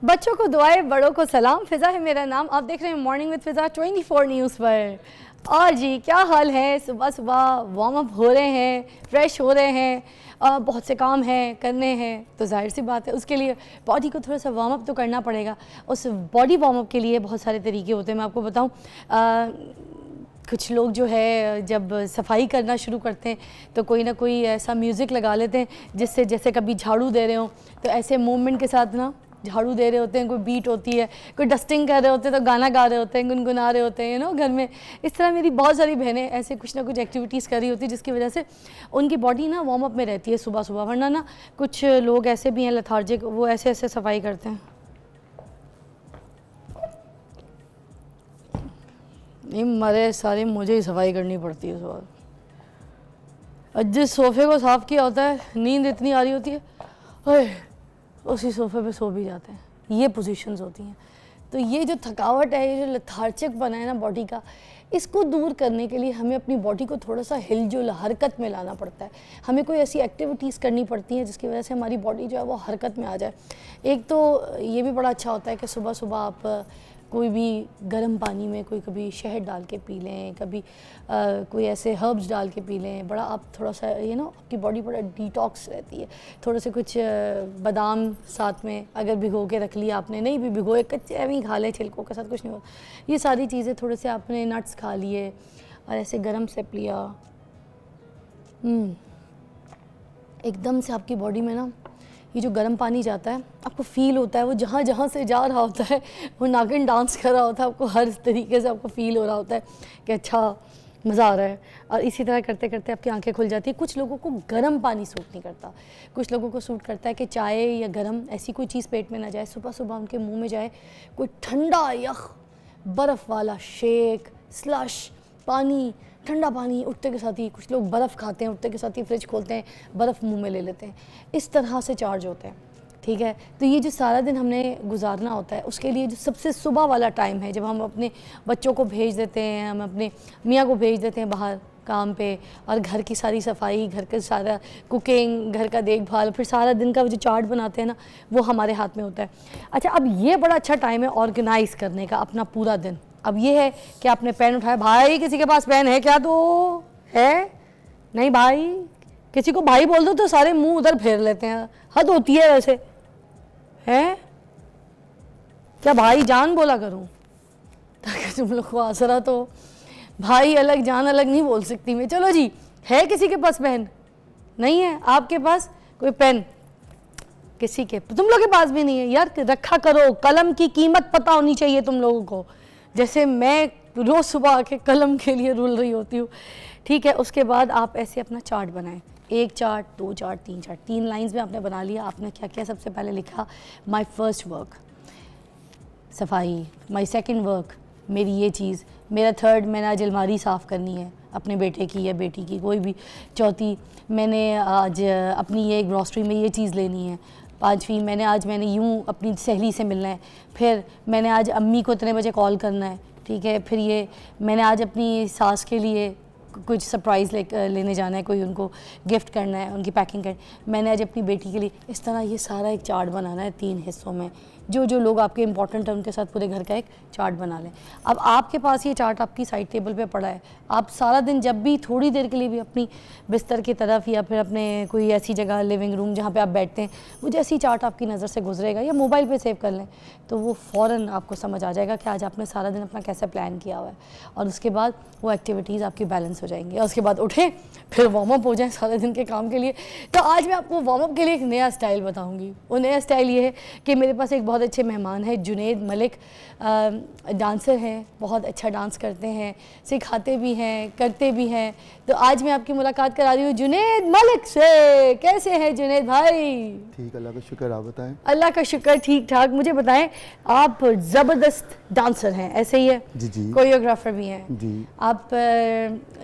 बच्चों को दुआएं, बड़ों को सलाम। फिज़ा है मेरा नाम। आप देख रहे हैं मॉर्निंग विद फिज़ा 24 न्यूज़ पर। और जी क्या हाल है? सुबह सुबह वार्म अप हो रहे हैं, फ्रेश हो रहे हैं, बहुत से काम हैं करने हैं, तो जाहिर सी बात है उसके लिए बॉडी को थोड़ा सा वार्म अप तो करना पड़ेगा। उस बॉडी वार्म अप के लिए बहुत सारे तरीके होते हैं। मैं आपको बताऊं, कुछ लोग जो है जब सफाई करना शुरू करते हैं तो कोई ना कोई ऐसा म्यूज़िक लगा लेते हैं जिससे, जैसे कभी झाड़ू दे रहे हो तो ऐसे मूवमेंट के साथ ना झाड़ू दे रहे होते हैं, कोई बीट होती है, कोई डस्टिंग कर रहे होते हैं तो गाना गा रहे होते हैं, गुनगुना रहे होते हैं घर में। इस तरह मेरी बहुत सारी बहनें ऐसे कुछ ना कुछ एक्टिविटीज़ कर रही होती है जिसकी वजह से उनकी बॉडी ना वार्म अप में रहती है सुबह सुबह। वरना ना कुछ लोग ऐसे भी हैं लेथार्जिक, वो ऐसे ऐसे सफाई करते हैं। नहीं मरे सारे मुझे ही सफाई करनी पड़ती है सुबह। जिस सोफ़े को साफ़ किया होता है, नींद इतनी आ रही होती है, उसी सोफ़े पे सो भी जाते हैं। ये पोजीशंस होती हैं। तो ये जो थकावट है, ये जो लेथार्जिक बना है ना बॉडी का, इसको दूर करने के लिए हमें अपनी बॉडी को थोड़ा सा हिलजुल हरकत में लाना पड़ता है। हमें कोई ऐसी एक्टिविटीज़ करनी पड़ती हैं जिसकी वजह से हमारी बॉडी जो है वो हरकत में आ जाए। एक तो ये भी बड़ा अच्छा होता है कि सुबह सुबह आप कोई भी गर्म पानी में कोई कभी शहद डाल के पी लें, कभी कोई ऐसे हर्ब्स डाल के पी लें। बड़ा आप थोड़ा सा आपकी बॉडी बड़ा डिटॉक्स रहती है। थोड़े से कुछ बादाम साथ में अगर भिगो के रख लिया आपने, नहीं भी भिगोए कच्चे एवं खा लें छिलकों के साथ, कुछ नहीं होता। ये सारी चीज़ें, थोड़े से आपने नट्स खा लिए और ऐसे गर्म सिप लिया, एकदम से आपकी बॉडी में ना ये जो गर्म पानी जाता है, आपको फील होता है वो जहाँ जहाँ से जा रहा होता है वो नागिन डांस कर रहा होता है। आपको हर तरीके से आपको फील हो रहा होता है कि अच्छा मज़ा आ रहा है। और इसी तरह करते करते आपकी आंखें खुल जाती है। कुछ लोगों को गर्म पानी सूट नहीं करता, कुछ लोगों को सूट करता है कि चाय या गर्म ऐसी कोई चीज़ पेट में ना जाए, सुबह सुबह उनके मुँह में जाए कोई ठंडा यख बर्फ़ वाला शेक, स्लश पानी, ठंडा पानी। उठते के साथ ही कुछ लोग बर्फ़ खाते हैं, उठते के साथ ही फ्रिज खोलते हैं, बर्फ़ मुंह में ले लेते हैं। इस तरह से चार्ज होते हैं, ठीक है। तो ये जो सारा दिन हमने गुजारना होता है, उसके लिए जो सबसे सुबह वाला टाइम है, जब हम अपने बच्चों को भेज देते हैं, हम अपने मियाँ को भेज देते हैं बाहर काम पे, और घर की सारी सफाई, घर का सारा कुकिंग, घर का देखभाल, फिर सारा दिन का जो चार्ट बनाते हैं ना, वो हमारे हाथ में होता है। अच्छा, अब ये बड़ा अच्छा टाइम है ऑर्गेनाइज़ करने का अपना पूरा दिन। अब ये है कि आपने पेन उठाया, भाई किसी के पास पेन है क्या? तो है नहीं भाई, किसी को भाई बोल दो तो सारे मुंह उधर फेर लेते हैं। हद होती है वैसे, है क्या भाई जान बोला करूं ताकि तुम लोग को आसरा तो। भाई अलग जान अलग नहीं बोल सकती मैं। चलो जी, है किसी के पास पेन? नहीं है आपके पास कोई पेन? किसी के, तुम लोग के पास भी नहीं है यार, रखा करो। कलम की कीमत पता होनी चाहिए तुम लोगों को, जैसे मैं रोज़ सुबह आके कलम के लिए रुल रही होती हूँ, ठीक है। उसके बाद आप ऐसे अपना चार्ट बनाएं, 1 चार्ट, 2 चार्ट, 3 चार्ट, 3 लाइंस में आपने बना लिया। आपने क्या किया? सबसे पहले लिखा माय फर्स्ट वर्क सफाई, माय सेकंड वर्क मेरी ये चीज़, मेरा थर्ड मैंने आज अलमारी साफ़ करनी है अपने बेटे की या बेटी की, कोई भी। चौथी मैंने आज अपनी ये ग्रॉसरी में ये चीज़ लेनी है। पाँचवीं मैंने यूँ अपनी सहेली से मिलना है। फिर मैंने आज अम्मी को इतने बजे कॉल करना है, ठीक है। फिर ये मैंने आज अपनी सास के लिए कुछ सरप्राइज़ लेने जाना है, कोई उनको गिफ्ट करना है, उनकी पैकिंग करनी। मैंने आज अपनी बेटी के लिए, इस तरह ये सारा एक चार्ट बनाना है 3 हिस्सों में। जो जो लोग आपके इंपॉर्टेंट हैं उनके साथ पूरे घर का एक चार्ट बना लें। अब आपके पास ये चार्ट आपकी साइड टेबल पे पड़ा है। आप सारा दिन जब भी थोड़ी देर के लिए भी अपनी बिस्तर की तरफ या फिर अपने कोई ऐसी जगह, लिविंग रूम जहाँ पे आप बैठते हैं, वो जैसी चार्ट आपकी नज़र से गुजरेगा या मोबाइल पे सेव कर लें तो वो फ़ौरन आपको समझ आ जाएगा कि आज आपने सारा दिन अपना कैसे प्लान किया हुआ है। और उसके बाद वो एक्टिविटीज़ आपकी बैलेंस हो जाएंगी। और उसके बाद उठें, फिर वार्म अप हो जाएँ सारे दिन के काम के लिए। तो आज मैं आपको वार्म अप के लिए एक नया स्टाइल बताऊँगी। वो नया स्टाइल ये है कि मेरे पास एक बहुत अच्छे मेहमान हैं, जुनैद मलिक, डांसर हैं, बहुत अच्छा डांस करते हैं, सिखाते भी हैं, करते भी हैं। तो आज मैं आपकी मुलाकात करा रही हूँ जुनैद मलिक से। कैसे हैं जुनैद भाई? ठीक, अल्लाह का शुक्र। आप बताएं? अल्लाह का शुक्र, ठीक ठाक। मुझे बताएं, आप ज़बरदस्त डांसर हैं, ऐसे ही है? जी जी। कोरियोग्राफर भी हैं जी। आप?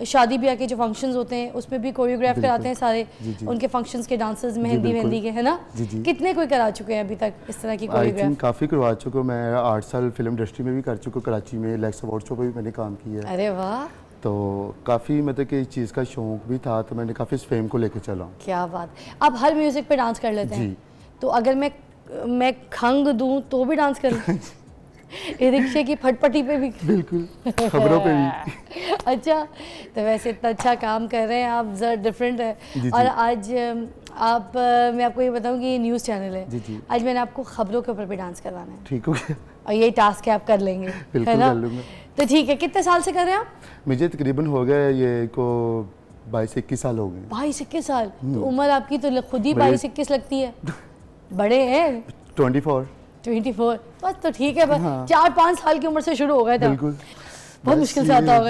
शादी ब्याह के जो फंक्शंस होते हैं उसमें भी कोरियोग्राफ कराते हैं सारे? जी जी। उनके फंक्शंस के डांसर्स, मेहंदी के, है ना? जी जी। कितने कोई करा चुके हैं अभी तक इस तरह की आई थिंक कोरियोग्राफ? काफ़ी करवा चुका हूँ। मैं 8 साल फिल्म इंडस्ट्री में भी कर चुका हूँ, कराची में लेक्स अवार्ड शो पर भी मैंने काम किया है। अरे वाह, तो काफ़ी मतलब कि इस चीज़ का शौक भी था, तो मैंने काफ़ी इस फेम को लेकर चला हूँ। क्या बात। आप हर म्यूज़िक पे डांस कर लेते हैं? जी। तो अगर मैं मैं खंग दूं तो भी डांस कर लूं? ई रिक्शे की फटपटी पे भी? बिल्कुल, खबरों पे भी। अच्छा, तो वैसे इतना अच्छा काम कर रहे हैं आप, ज़रा डिफरेंट है। जी, और जी। आज मैं आपको ये बताऊं कि ये न्यूज़ चैनल है। जी, जी। आज मैंने आपको खबरों के ऊपर भी डांस करवाना है, ठीक हो गया। और ये टास्क है, आप कर लेंगे, है बिल्कुल ना? कर लूँगा। तो ठीक है, कितने साल से कर रहे हैं आप? मुझे तकरीबन हो गया ये को 22-21 साल हो गए। 22-21 साल? तो उम्र आपकी तो खुद ही मेरी- 22-21 लगती है, बड़े हैं। 24। 24 बस, तो ठीक है, बस हाँ। 4-5 साल की उम्र से शुरू हो गया था। बिल्कुल। बहुत बस मुश्किल से आता होगा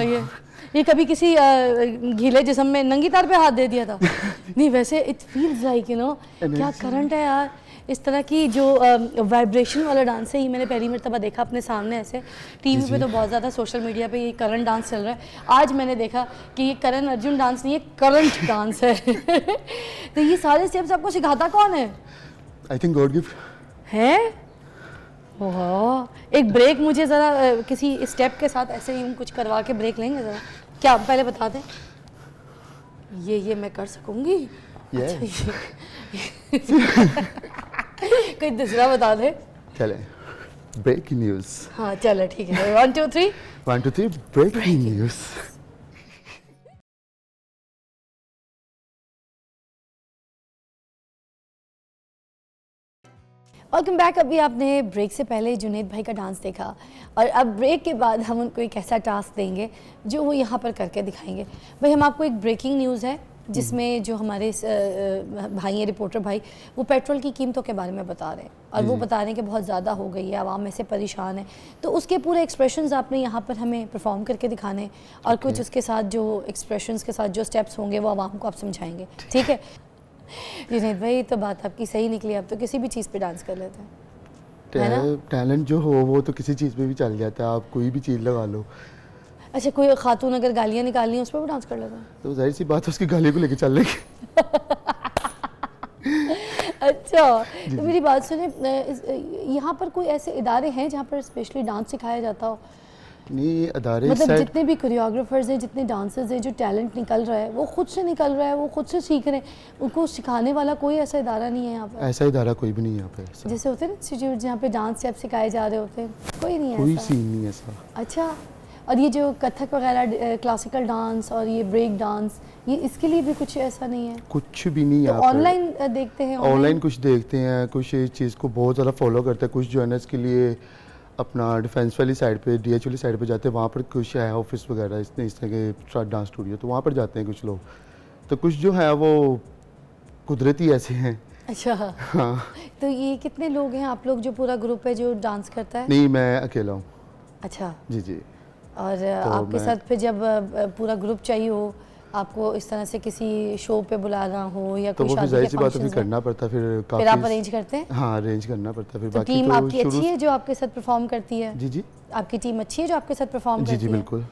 ये कभी किसी गीले जिस्म में नंगी तार पे हाथ दे दिया था? नहीं, वैसे it feels like you know, क्या करंट है यार। इस तरह की जो वाइब्रेशन वाला डांस है, ये मैंने पहली मरतबा देखा अपने सामने ऐसे। टीवी पे तो बहुत ज़्यादा, सोशल मीडिया पे ये करंट डांस चल रहा है। आज मैंने देखा कि ये करण अर्जुन डांस नहीं है, करंट डांस है। तो ये सारे स्टेप्स आपको सिखाता कौन है? आई थिंक गॉड गिफ्ट है। वाह, एक ब्रेक मुझे ज़रा किसी स्टेप के साथ ऐसे ही कुछ करवा के ब्रेक लेंगे ज़रा? क्या पहले बता दें? ये मैं कर सकूंगी? अच्छा, कोई दूसरा बता दे। चले, ब्रेकिंग न्यूज़। हाँ चलो ठीक है, 1 2 3। 1 2 3 ब्रेकिंग न्यूज़। Welcome back. अभी आपने ब्रेक से पहले जुनैद भाई का डांस देखा, और अब ब्रेक के बाद हम उनको एक ऐसा टास्क देंगे जो वो यहाँ पर करके दिखाएंगे। भाई, हम आपको एक ब्रेकिंग न्यूज़ है जिसमें जो हमारे भाई हैं, रिपोर्टर भाई, वो पेट्रोल की कीमतों के बारे में बता रहे हैं, और वो बता रहे हैं कि बहुत ज़्यादा हो गई है, आवाम में से परेशान है। तो उसके पूरे एक्सप्रेशंस आपने यहाँ पर हमें परफॉर्म करके दिखाने हैं, और कुछ उसके साथ जो एक्सप्रेशंस के साथ जो स्टेप्स होंगे वो आवाम को आप समझाएंगे, ठीक है? जुनैद भाई, तो बात आपकी सही निकली, आप तो किसी भी चीज़ पे डांस कर लेते हैं। टैलेंट जो हो वो तो किसी चीज़ पे भी चल जाता है, आप कोई भी चीज़ लगा लो। अच्छा, कोई खातून अगर गालियाँ निकालनी है उस पर भी डांस कर लेते हैं? तो जाहिर सी बात है, उसकी गाली को लेके चल लेंगे। अच्छा, तो मेरी बात सुने, यहाँ पर कोई ऐसे इदारे हैं जहाँ पर स्पेशली डांस सिखाया जाता हो? नहीं, अदारे मतलब जितने भी कोरियोग्राफर्स हैं, जितने डांसर्स हैं, जो टैलेंट निकल रहा है वो खुद से निकल रहा है, वो खुद से सीख रहे हैं, उनको सिखाने वाला कोई ऐसा इदारा नहीं है यहाँ पर? ऐसा इदारा कोई भी नहीं है यहाँ पे ऐसा। जैसे होते हैं ना इंस्टीट्यूट जहाँ पे डांस स्टेप सिखाए जा रहे होते हैं, कोई नहीं है कोई ऐसा? सीन नहीं ऐसा। अच्छा, और ये जो कथक वगैरह, क्लासिकल डांस और ये ब्रेक डांस, ये इसके लिए भी कुछ ऐसा नहीं है? कुछ भी नहीं तो यहाँ पे। ऑनलाइन देखते हैं? ऑनलाइन कुछ देखते हैं, कुछ इस चीज़ को बहुत ज़्यादा फॉलो करते हैं, कुछ जो है ना इसके लिए अपना डिफेंस वाली साइड पे, DH वाली साइड पे जाते हैं, वहाँ पर कुछ है ऑफिस वगैरह इस तरह के डांस स्टूडियो, तो वहाँ पर जाते हैं कुछ लोग। तो कुछ जो है वो कुदरती ऐसे हैं। अच्छा, हाँ। तो ये कितने लोग हैं आप लोग, जो पूरा ग्रुप है जो डांस करता है? नहीं, मैं अकेला हूँ। अच्छा, जी जी। और आपके साथ फिर जब पूरा ग्रुप चाहिए हो, आपको इस तरह से किसी शो पे बुलाना हो या तो कोई वो फिर शादी जाहिर के सी बात है, फिर फंक्शंस में, करना पड़ता, फिर आप अरेंज करते हैं? हाँ, अरेंज करना पड़ता फिर। तो बाकी टीम तो आपकी शुरू अच्छी है जो आपके साथ परफॉर्म करती है? जी जी। आपकी टीम अच्छी है जो आपके साथ परफॉर्म जी करती जी है? बिल्कुल।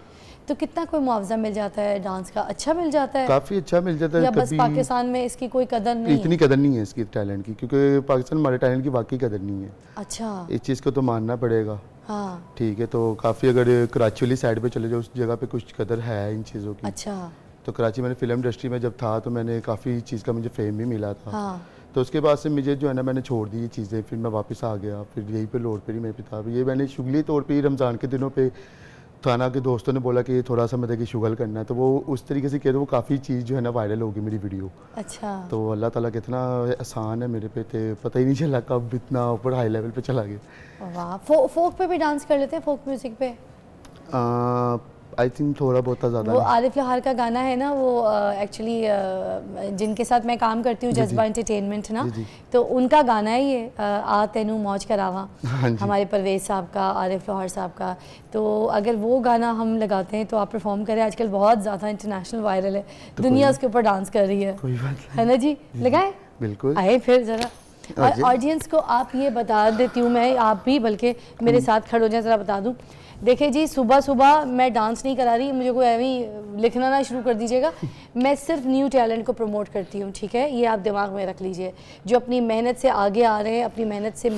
तो कितना कोई मुआवजा मिल जाता है डांस का? अच्छा मिल जाता है? काफ़ी अच्छा मिल जाता है। या बस कभी पाकिस्तान में इसकी कोई कदर नहीं? इतनी कदर नहीं है इसकी टैलेंट की, क्योंकि पाकिस्तान में हमारे टैलेंट की वाकई कदर नहीं है। अच्छा, इस चीज़ को तो मानना पड़ेगा। हाँ, ठीक है, तो काफ़ी अगर कराची वाली साइड पे चले जाओ, उस जगह पे कुछ कदर है इन चीज़ों की। अच्छा, तो कराची मैंने फिल्म इंडस्ट्री में जब था तो मैंने काफ़ी चीज़ का मुझे फेम भी मिला था। हाँ, तो उसके बाद से मुझे जो है ना, मैंने छोड़ दी ये चीज़ें, फिर मैं वापस आ गया, फिर यहीं पे लौट पड़ी मेरे पिता। ये मैंने शुगली तौर पे ही रमज़ान के दिनों पे थाना के दोस्तों ने बोला कि थोड़ा सा मतलब कि शुगल करना है, तो वो उस तरीके से किया, तो वो काफ़ी चीज़ जो है ना वायरल होगी मेरी वीडियो। अच्छा, तो अल्लाह ताला कितना आसान है मेरे पे, थे पता ही नहीं चला कब इतना ऊपर हाई लेवल पे चला गया। वाह। फोक पे भी डांस कर लेते हैं, फोक म्यूजिक पे? आई थिंक थोड़ा बहुत ज़्यादा वो नहीं। आरिफ लोहार का गाना है ना, वो एक्चुअली जिनके साथ मैं काम करती हूँ, जी, जी। जज्बा एंटरटेनमेंट ना, जी, जी। तो उनका गाना है ये, आ तेनू मौज करावा, हाँ जी। हमारे परवेज साहब का, आरिफ लोहार साहब का। तो अगर वो गाना हम लगाते हैं तो आप परफॉर्म करें, आजकल बहुत ज़्यादा इंटरनेशनल वायरल है, तो दुनिया उसके ऊपर डांस कर रही है, कोई बात नहीं। है ना जी? लगाए? बिल्कुल। आए फिर ज़रा, और जी। ऑडियंस को आप ये बता देती हूँ मैं, आप भी बल्कि मेरे साथ खड़े हो जाए, ज़रा बता दूँ देखिए जी, सुबह सुबह मैं डांस नहीं करा रही, मुझे कोई ऐवी लिखना ना शुरू कर दीजिएगा। मैं सिर्फ न्यू टैलेंट को प्रमोट करती हूँ, ठीक है, ये आप दिमाग में रख लीजिए। जो अपनी मेहनत से आगे आ रहे हैं, अपनी मेहनत से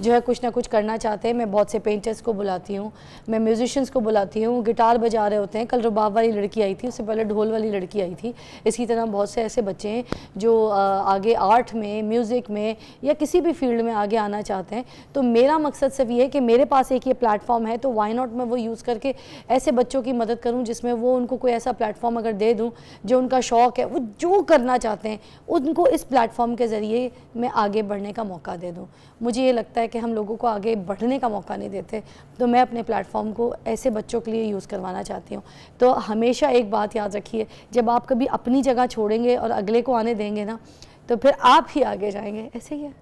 जो है कुछ ना कुछ करना चाहते हैं। मैं बहुत से पेंटर्स को बुलाती हूँ, मैं म्यूजिशियंस को बुलाती हूँ, गिटार बजा रहे होते हैं। कल रुबाब वाली लड़की आई थी, उससे पहले ढोल वाली लड़की आई थी। इसी तरह बहुत से ऐसे बच्चे हैं जो आगे आर्ट में, म्यूज़िक में या किसी भी फील्ड में आगे आना चाहते हैं। तो मेरा मकसद सिर्फ ये है कि मेरे पास एक ये प्लेटफॉर्म है, तो वाई नॉट मैं वो यूज़ करके ऐसे बच्चों की मदद करूं, जिसमें वो उनको कोई ऐसा प्लेटफॉर्म अगर दे दूं जो उनका शौक़ है, वो जो करना चाहते हैं उनको इस प्लेटफॉर्म के ज़रिए मैं आगे बढ़ने का मौका दे दूं। मुझे ये लगता है कि हम लोगों को आगे बढ़ने का मौका नहीं देते, तो मैं अपने प्लेटफॉर्म को ऐसे बच्चों के लिए यूज़ करवाना चाहती हूँ। तो हमेशा एक बात याद रखिए, जब आप कभी अपनी जगह छोड़ेंगे और अगले को आने देंगे ना, तो फिर आप ही आगे जाएंगे। ऐसे ही है।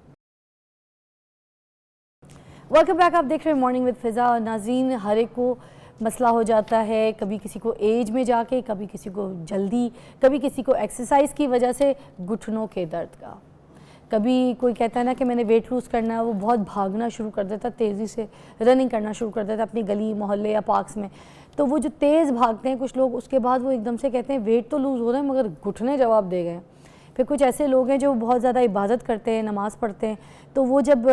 वेलकम बैक, आप देख रहे हैं मॉर्निंग विद फ़िज़ा। और नाज़रीन, हर एक को मसला हो जाता है, कभी किसी को एज में जाके, कभी किसी को जल्दी, कभी किसी को एक्सरसाइज की वजह से घुटनों के दर्द का, कभी कोई कहता है ना कि मैंने वेट लूज़ करना है, वो बहुत भागना शुरू कर देता, तेज़ी से रनिंग करना शुरू कर देता अपनी गली मोहल्ले या पार्क्स में। तो वो जो तेज़ भागते हैं कुछ लोग, उसके बाद वो एकदम से कहते हैं वेट तो लूज़ हो रहा है मगर घुटने जवाब दे गए। फिर कुछ ऐसे लोग हैं जो बहुत ज़्यादा इबादत करते हैं, नमाज़ पढ़ते हैं, तो वो जब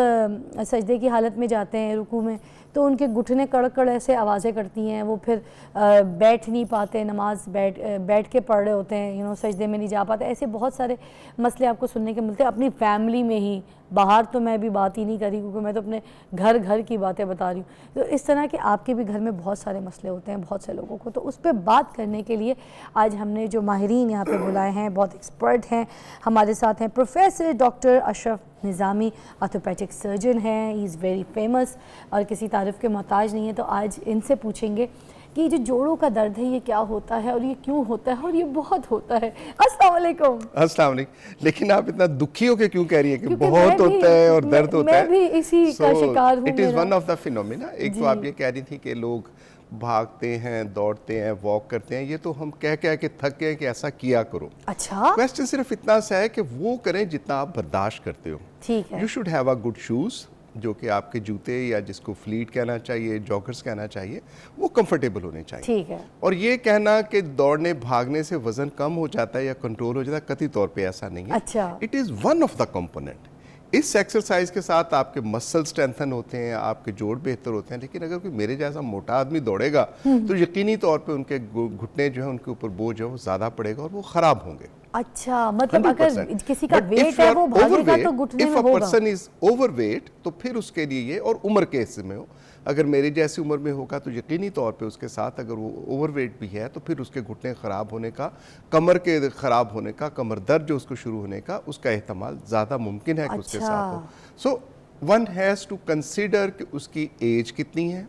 सजदे की हालत में जाते हैं, रुकू में, तो उनके घुटने कड़क कड़ ऐसे आवाज़ें करती हैं। वो फिर बैठ नहीं पाते, नमाज बैठ के पढ़ रहे होते हैं, सजदे में नहीं जा पाते। ऐसे बहुत सारे मसले आपको सुनने के मिलते हैं अपनी फैमिली में ही। बाहर तो मैं अभी बात ही नहीं करी, क्योंकि मैं तो अपने घर की बातें बता रही हूँ। तो इस तरह के आपके भी घर में बहुत सारे मसले होते हैं बहुत से लोगों को। तो उस पर बात करने के लिए आज हमने जो माहिरीन यहाँ पे बुलाए हैं, बहुत एक्सपर्ट हैं। हमारे साथ हैं प्रोफेसर डॉक्टर अशरफ निज़ामी, ऑर्थोपेडिक सर्जन हैं, ही इज़ वेरी फेमस और किसी तारीफ़ के मोहताज नहीं है। तो आज इनसे पूछेंगे कि जो जोड़ों का दर्द है ये क्या होता है और ये क्यों होता है और ये बहुत होता है। अस्सलाम वालेकुम। अस्सलाम वालेकुम। लेकिन आप इतना दुखी होकर क्यों कह रही है कि बहुत होता है और दर्द होता है? मैं भी इसी का शिकार हूँ। It is one of the phenomena. एक तो आप ये कह रही थी कि लोग भागते हैं, दौड़ते हैं, वॉक करते हैं, ये तो हम कह के थक गए कि ऐसा किया करो। अच्छा, क्वेश्चन सिर्फ इतना सा है कि वो करें जितना आप बर्दाश्त करते हो। ठीक है। You should have a good shoes, जो कि आपके जूते या जिसको फ्लीट कहना चाहिए, जॉगर्स कहना चाहिए, वो कंफर्टेबल होने चाहिए। ठीक है। और ये कहना कि दौड़ने भागने से वजन कम हो जाता है या कंट्रोल हो जाता है, कतई तौर पे ऐसा नहीं है। अच्छा। It is one of the component. इस एक्सरसाइज के साथ आपके मसल स्ट्रेंथन होते हैं, आपके जोड़ बेहतर होते हैं। लेकिन अगर कोई मेरे जैसा मोटा आदमी दौड़ेगा तो यकीनी तौर पे उनके घुटने जो है, उनके ऊपर बोझ है वो ज़्यादा पड़ेगा और वो ख़राब होंगे। अच्छा, मतलब अगर किसी का वेट है वो भागेगा तो घुटने में होगा। If a person is overweight तो फिर उसके लिए ये, और उम्र के हिस्से में हो, अगर मेरी जैसी उम्र में होगा तो यकीनी तौर पे उसके साथ अगर वो ओवरवेट भी है तो फिर उसके घुटने ख़राब होने का, कमर के ख़राब होने का, कमर दर्द जो उसको शुरू होने का, उसका एहतमाल ज़्यादा मुमकिन है कि उसके साथ हो। So one has to consider कि उसकी एज कितनी है,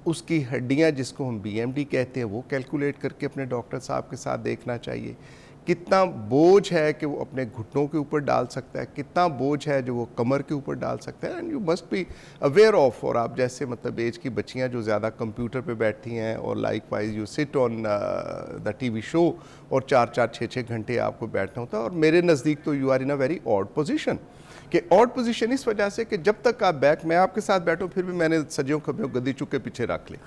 उसकी हड्डियाँ जिसको हम BMD कहते हैं वो कैलकुलेट करके अपने डॉक्टर साहब के साथ देखना चाहिए। कितना बोझ है कि वो अपने घुटनों के ऊपर डाल सकता है, कितना बोझ है जो वो कमर के ऊपर डाल सकता है। And you must be aware of. और आप जैसे मतलब एज की बच्चियां जो ज़्यादा कंप्यूटर पे बैठी हैं और like wise you sit on the TV show और 4-4, 6-6 घंटे आपको बैठना होता है। और मेरे नज़दीक तो you are in a very odd position. कि ऑड पोजीशन इस वजह से कि जब तक आप मैं आपके साथ बैठूं फिर भी मैंने सजियों खबियों गद्दी चुक के पीछे रख ली।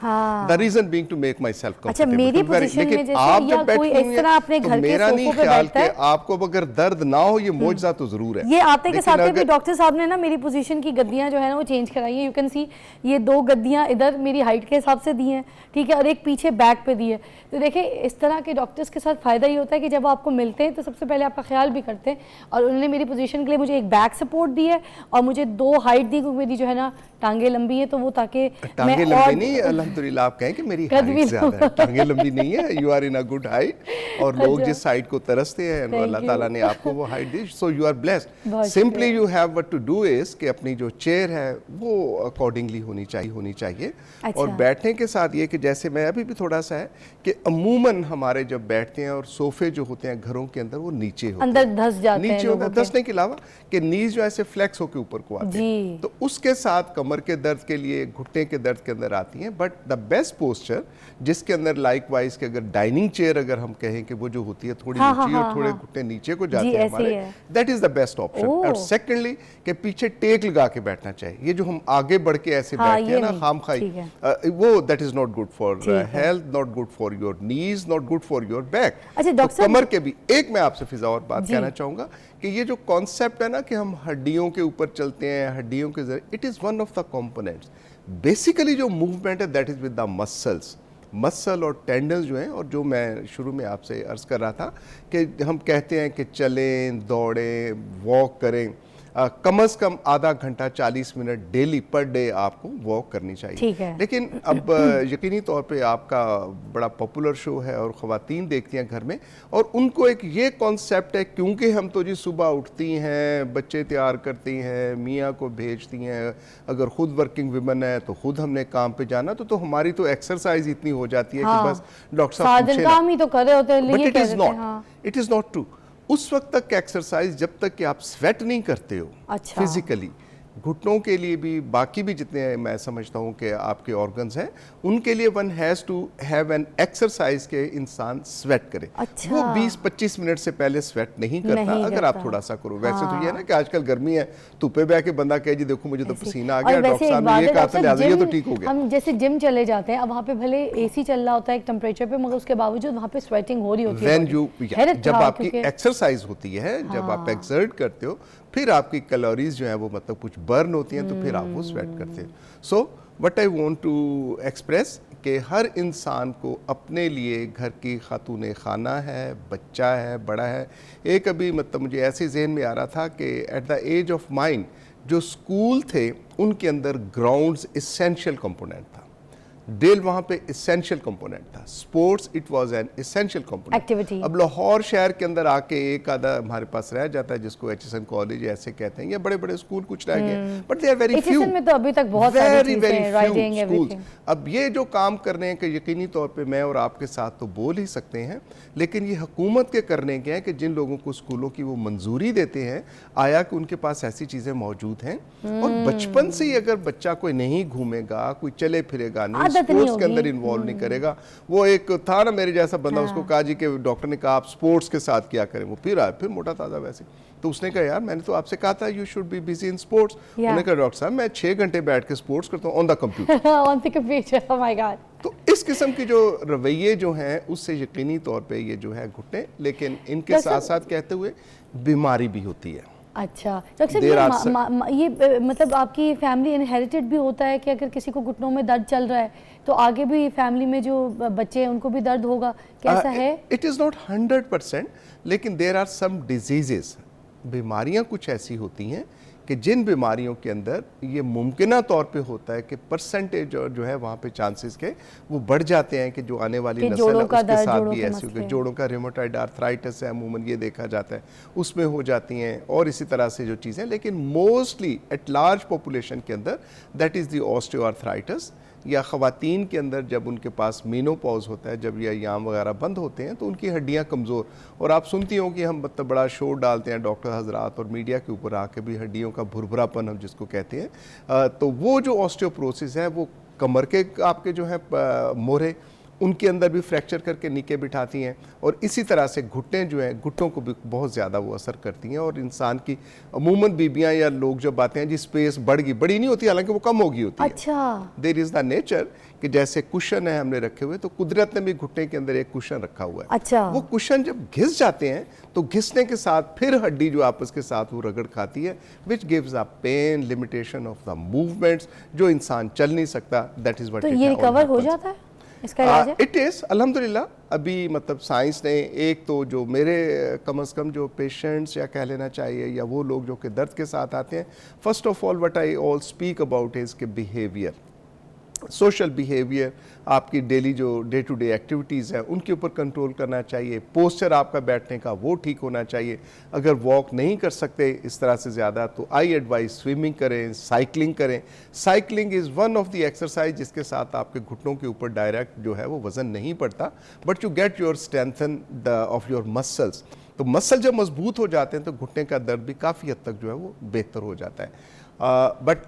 The reason being to make myself comfortable. अच्छा, मेरी पोजीशन में जैसे आप या कोई इस तरह अपने घर के सोफे पे बैठता है, आपको अगर दर्द ना हो ये मौजज़ा तो जरूर है। ये आते के साथ भी डॉक्टर साहब ने ना मेरी पोजीशन की गद्दियां जो है ना वो चेंज कराई है। यू कैन सी ये 2 गद्दियां इधर मेरी हाइट के हिसाब से दी हैं, ठीक है, और एक पीछे बैक पे दी है। तो देखिए इस तरह के डॉक्टर्स के साथ फ़ायदा ये होता है कि जब आपको मिलते हैं तो सबसे पहले आपका ख्याल भी करते हैं। और उन्होंने मेरी पोजीशन के लिए मुझे एक बैक सपोर्ट दी है और मुझे 2 हाइट दी, क्योंकि मेरी जो है ना टांगे लंबी है, तो वो ताकि टांगे लंबी नहीं, अल्हम्दुलिल्लाह आप कहें कि मेरी हाइट ज़्यादा है, टांगे लंबी नहीं है। You are in a good height और लोग जिस हाइट को तरसते हैं अल्लाह ताला ने आपको वो हाइट दी, so you are blessed. Simply you have what to do is कि अपनी जो चेयर है वो अकॉर्डिंगली होनी चाहिए। और बैठने के साथ ये कि जैसे मैं अभी भी थोड़ा सा है कि अमूमन हमारे जब बैठते हैं और सोफे जो होते हैं घरों के अंदर वो नीचे होते हैं, अंदर धस जाते हैं, नीचे होता है। धसने के अलावा कि नीज जो ऐसे फ्लेक्स होकर ऊपर को आते जी। हैं, तो उसके साथ कमर के दर्द के लिए, घुटने के दर्द के अंदर आती हैं। बट द बेस्ट पोस्चर जिसके अंदर लाइक वाइज के अगर डाइनिंग चेयर अगर हम कहें कि वो जो होती है थोड़ी हाँ, ऊंची हाँ, और थोड़े हाँ। घुटने नीचे को जाते जी, हैं ऐसे ही हमारे, है। That is the best option. Oh. और सेकेंडली कि पीछे टेक लगा के बैठना चाहिए। ये जो हम आगे बढ़ के ऐसे हाँ, बैठते हैं ये ना नहीं, खाम खाई, ठीक है। वो that is not good for ठीक है। Health, not good for your knees, not good for your back. अच्छा, डॉक्टर साहब- कमर के भी एक मैं आपसे फिजा और बात जी। कहना चाहूंगा कि ये जो कॉन्सेप्ट है ना कि हम हड्डियों के ऊपर चलते हैं, हड्डियों के जरिए, it is one of the components. Basically जो मूवमेंट है that is with the muscles, muscle और टेंडन्स जो हैं। और जो मैं शुरू में आपसे अर्ज कर रहा था कि हम कहते हैं कि चलें, दौड़ें, वॉक करें, कम से कम आधा घंटा 40 मिनट डेली पर डे आपको वॉक करनी चाहिए। ठीक है। लेकिन अब यकीनी तौर पे आपका बड़ा पॉपुलर शो है और ख़वातीन देखती हैं घर में, और उनको एक ये कॉन्सेप्ट है क्योंकि हम तो जी सुबह उठती हैं, बच्चे तैयार करती हैं, मियाँ को भेजती हैं, अगर खुद वर्किंग वुमन है तो खुद हमने काम पे जाना, तो हमारी तो एक्सरसाइज इतनी हो जाती है हाँ। कि बस डॉक्टर सारा साहब दिन पूछे ना। काम ही तो कर रहे होते हैं, बट ये इट कह इज देते हैं, नॉट, हाँ। It is not true. उस वक्त तक एक्सरसाइज जब तक कि आप स्वेट नहीं करते हो अच्छा। फिजिकली, घुटनों के लिए भी, बाकी भी जितने मैं समझता हूँ कि आपके ऑर्गन्स हैं, उनके लिए one has to have an exercise के इंसान स्वेट करे। अच्छा। वो 20-25 मिनट से पहले स्वेट नहीं करता, नहीं अगर करता। आप थोड़ा सा करो। वैसे तो ये है ना हाँ। कि आजकल गर्मी है, धूपे बह के बंदा कहे जी देखो मुझे तो ऐसे। पसीना आ और गया, वैसे डॉक्टर एक साहब बात ने है, ये कहा डॉक्टर था लिहाजा ये तो जिम- ठीक हो गया। हम जैसे जिम चले जाते हैं, अब वहाँ पे भले एसी चल रहा होता है एक टेम्परेचर पे, मगर उसके बावजूद वहाँ पे स्वेटिंग हो रही होती है। When you, हैरत जब था, आपकी क्योंकि- एक्सरसाइज होती है, जब आप हाँ। एक्सर्ट करते हो, फिर आपकी कैलोरीज जो है वो मतलब कुछ बर्न होती हैं, तो फिर आप वो स्वेट करते हो। So what I want to express कि हर इंसान को अपने लिए, घर की खातून खाना है, बच्चा है, बड़ा है, एक अभी मतलब मुझे ऐसे जहन में आ रहा था कि at the age of mind जो स्कूल थे उनके अंदर ग्राउंड्स इसेंशियल कंपोनेंट था, ड्रिल वहाँ पे इसेंशियल कंपोनेंट था, sports it was an essential component Activity। अब लाहौर शहर के अंदर आके एक आधा हमारे पास रह जाता है जिसको एचएसएन कॉलेज ऐसे कहते हैं, या बड़े बड़े स्कूल कुछ रह गए, but they are very few. HSN में तो अभी तक बहुत सारी चीजें हैं, riding, everything। अब ये जो काम कर रहे हैं कि यकीनी तौर पे मैं और आपके साथ तो बोल ही सकते हैं, लेकिन ये हुकूमत के करने के हैं कि जिन लोगों को स्कूलों की वो मंजूरी देते हैं, आया कि उनके पास ऐसी चीज़ें मौजूद हैं, और बचपन से ही अगर बच्चा कोई नहीं घूमेगा, कोई चले फिरेगा नहीं, आदत नहीं स्पोर्ट्स के अंदर होगी। इन्वॉल्व नहीं करेगा, वो एक था ना मेरे जैसा बंदा, उसको कहा जी कि डॉक्टर ने कहा आप स्पोर्ट्स के साथ क्या करें, वो फिर आया, फिर मोटा ताज़ा वैसे, तो उसने कहा यार मैंने तो आपसे कहा था you should be busy in sports. उन्होंने कहा डॉक्टर साहब मैं 6 घंटे बैठ के स्पोर्ट्स करता हूँ on the computer. On the computer, oh my God. तो इस किस्म की जो रवैये जो हैं उससे यकीनी तौर पे ये जो है घुटने, लेकिन इनके डॉक्टर साथ साथ कहते हुए बीमारी भी होती है। अच्छा डॉक्टर साहब, There ये are ये मतलब आपकी फैमिली इनहेरिटेड भी होता है कि अगर किसी को घुटनों में दर्द चल रहा है तो आगे भी फैमिली में जो बच्चे हैं उनको भी दर्द होगा, कैसा है? इट इज़ नॉट 100%, लेकिन देर आर सम डिजीजेस, बीमारियां कुछ ऐसी होती हैं कि जिन बीमारियों के अंदर ये मुमकिना तौर पे होता है कि परसेंटेज जो है वहाँ पे चांसेस के वो बढ़ जाते हैं कि जो आने वाली कि नस्ल जोड़ों है का उसके दर्द, साथ जोड़ों भी के ऐसी होगी। मसले। जोड़ों का रेमोटाइड आर्थराइटिस है अमूमन ये देखा जाता है, उसमें हो जाती हैं, और इसी तरह से जो चीज़ें, लेकिन मोस्टली एट लार्ज पॉपुलेशन के अंदर दैट इज़ दी ऑस्टियोआर्थराइटिस, या ख़वातीन के अंदर जब उनके पास मीनोपॉज होता है, जब ये याम वगैरह बंद होते हैं तो उनकी हड्डियां कमज़ोर, और आप सुनती हो कि हम मतलब बड़ा शोर डालते हैं डॉक्टर हजरात और मीडिया के ऊपर आके भी हड्डियों का भुरभुरापन हम जिसको कहते हैं, तो वो जो ऑस्टियोप्रोसिस है वो कमर के आपके जो है मोहरे उनके अंदर भी फ्रैक्चर करके नीचे बिठाती हैं, और इसी तरह से घुटने जो हैं घुटनों को भी बहुत ज़्यादा वो असर करती हैं, और इंसान की अमूमन बीबियां या लोग जब आते हैं जी स्पेस बड़ी नहीं होती, हालांकि वो कम होगी होती है। अच्छा, देयर इज़ द नेचर कि जैसे कुशन है हमने रखे हुए, तो कुदरत ने भी घुटने के अंदर एक कुशन रखा हुआ है। अच्छा। वो कुशन जब घिस जाते हैं तो घिसने के साथ फिर हड्डी जो आपस के साथ वो रगड़ खाती है, which gives a pain, limitation of the movements, जो इंसान चल नहीं सकता, दैट इज व्हाट तो ये रिकवर हो जाता है, इसका इलाज है? इट इज़ अल्हम्दुलिल्लाह। अभी मतलब साइंस ने एक तो जो मेरे कम अज़ कम जो पेशेंट्स या कह लेना चाहिए या वो लोग जो कि दर्द के साथ आते हैं, first of all what I all speak about is के बिहेवियर, सोशल बिहेवियर, आपकी डेली जो डे टू डे एक्टिविटीज़ हैं उनके ऊपर कंट्रोल करना चाहिए। पोस्चर आपका बैठने का वो ठीक होना चाहिए। अगर वॉक नहीं कर सकते इस तरह से ज़्यादा तो आई एडवाइस स्विमिंग करें, साइकिलिंग करें। Cycling is one of the exercise जिसके साथ आपके घुटनों के ऊपर डायरेक्ट जो है वो वज़न नहीं पड़ता, but you get your strengthen of your muscles. तो मसल जब मजबूत हो जाते हैं तो घुटने का दर्द भी काफ़ी हद तक जो है वो बेहतर हो जाता है। बट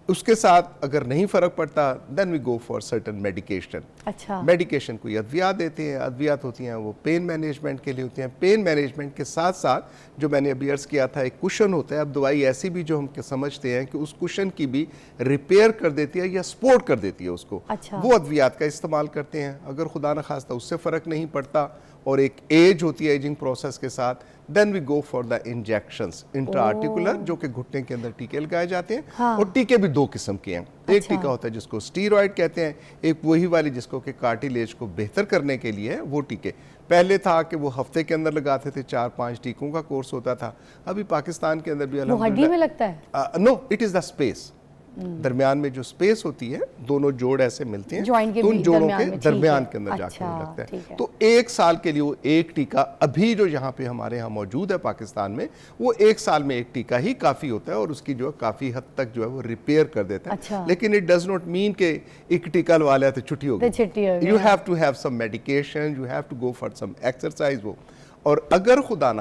उसके साथ अगर नहीं फ़र्क पड़ता then we go for certain medication. अच्छा, मेडिकेशन कोई अद्वियात देते हैं, अद्वियात होती हैं वो पेन मैनेजमेंट के लिए होती हैं। पेन मैनेजमेंट के साथ साथ जो मैंने अभी अर्ज़ किया था एक कुशन होता है। अब दवाई ऐसी भी जो हम समझते हैं कि उस कुशन की भी रिपेयर कर देती है या सपोर्ट कर देती है उसको। अच्छा। वो अद्वियात का इस्तेमाल करते हैं। अगर खुदा न खास्ता उससे फ़र्क नहीं पड़ता और एक एज होती है एजिंग प्रोसेस के साथ, then we go for the injections intraarticular, जो कि घुटने के अंदर टीके लगाए जाते हैं। हाँ। और टीके भी दो किस्म के हैं। एक अच्छा। टीका होता है जिसको स्टीरॉयड कहते हैं, एक वही वाली जिसको कि कार्टिलेज को बेहतर करने के लिए है वो टीके। पहले था कि वो हफ्ते के अंदर लगाते थे, 4-5 टीकों का कोर्स होता था। अभी पाकिस्तान के अंदर भी वो हड्डी में लगता है? No, it is the space. दरमियान में जो स्पेस होती है, दोनों जोड़ ऐसे मिलते हैं जॉइंट के तो उन जोड़ों दरमियान के में, ठीक दरमियान है। के अंदर जाके अच्छा, वो लगता ठीक है। है। तो 1 साल के लिए वो एक टीका अभी जो यहाँ पे हमारे यहाँ मौजूद है पाकिस्तान में, वो 1 साल में एक टीका ही काफ़ी होता है और उसकी जो है काफ़ी हद तक जो है वो रिपेयर कर देता है। अच्छा। लेकिन इट डज नॉट मीन के एक टीका लगा लिया तो छुट्टी हो तो छुट्टी हो गई। गई। You have to have some medication, you have to go for some exercise. वो और अगर खुदा न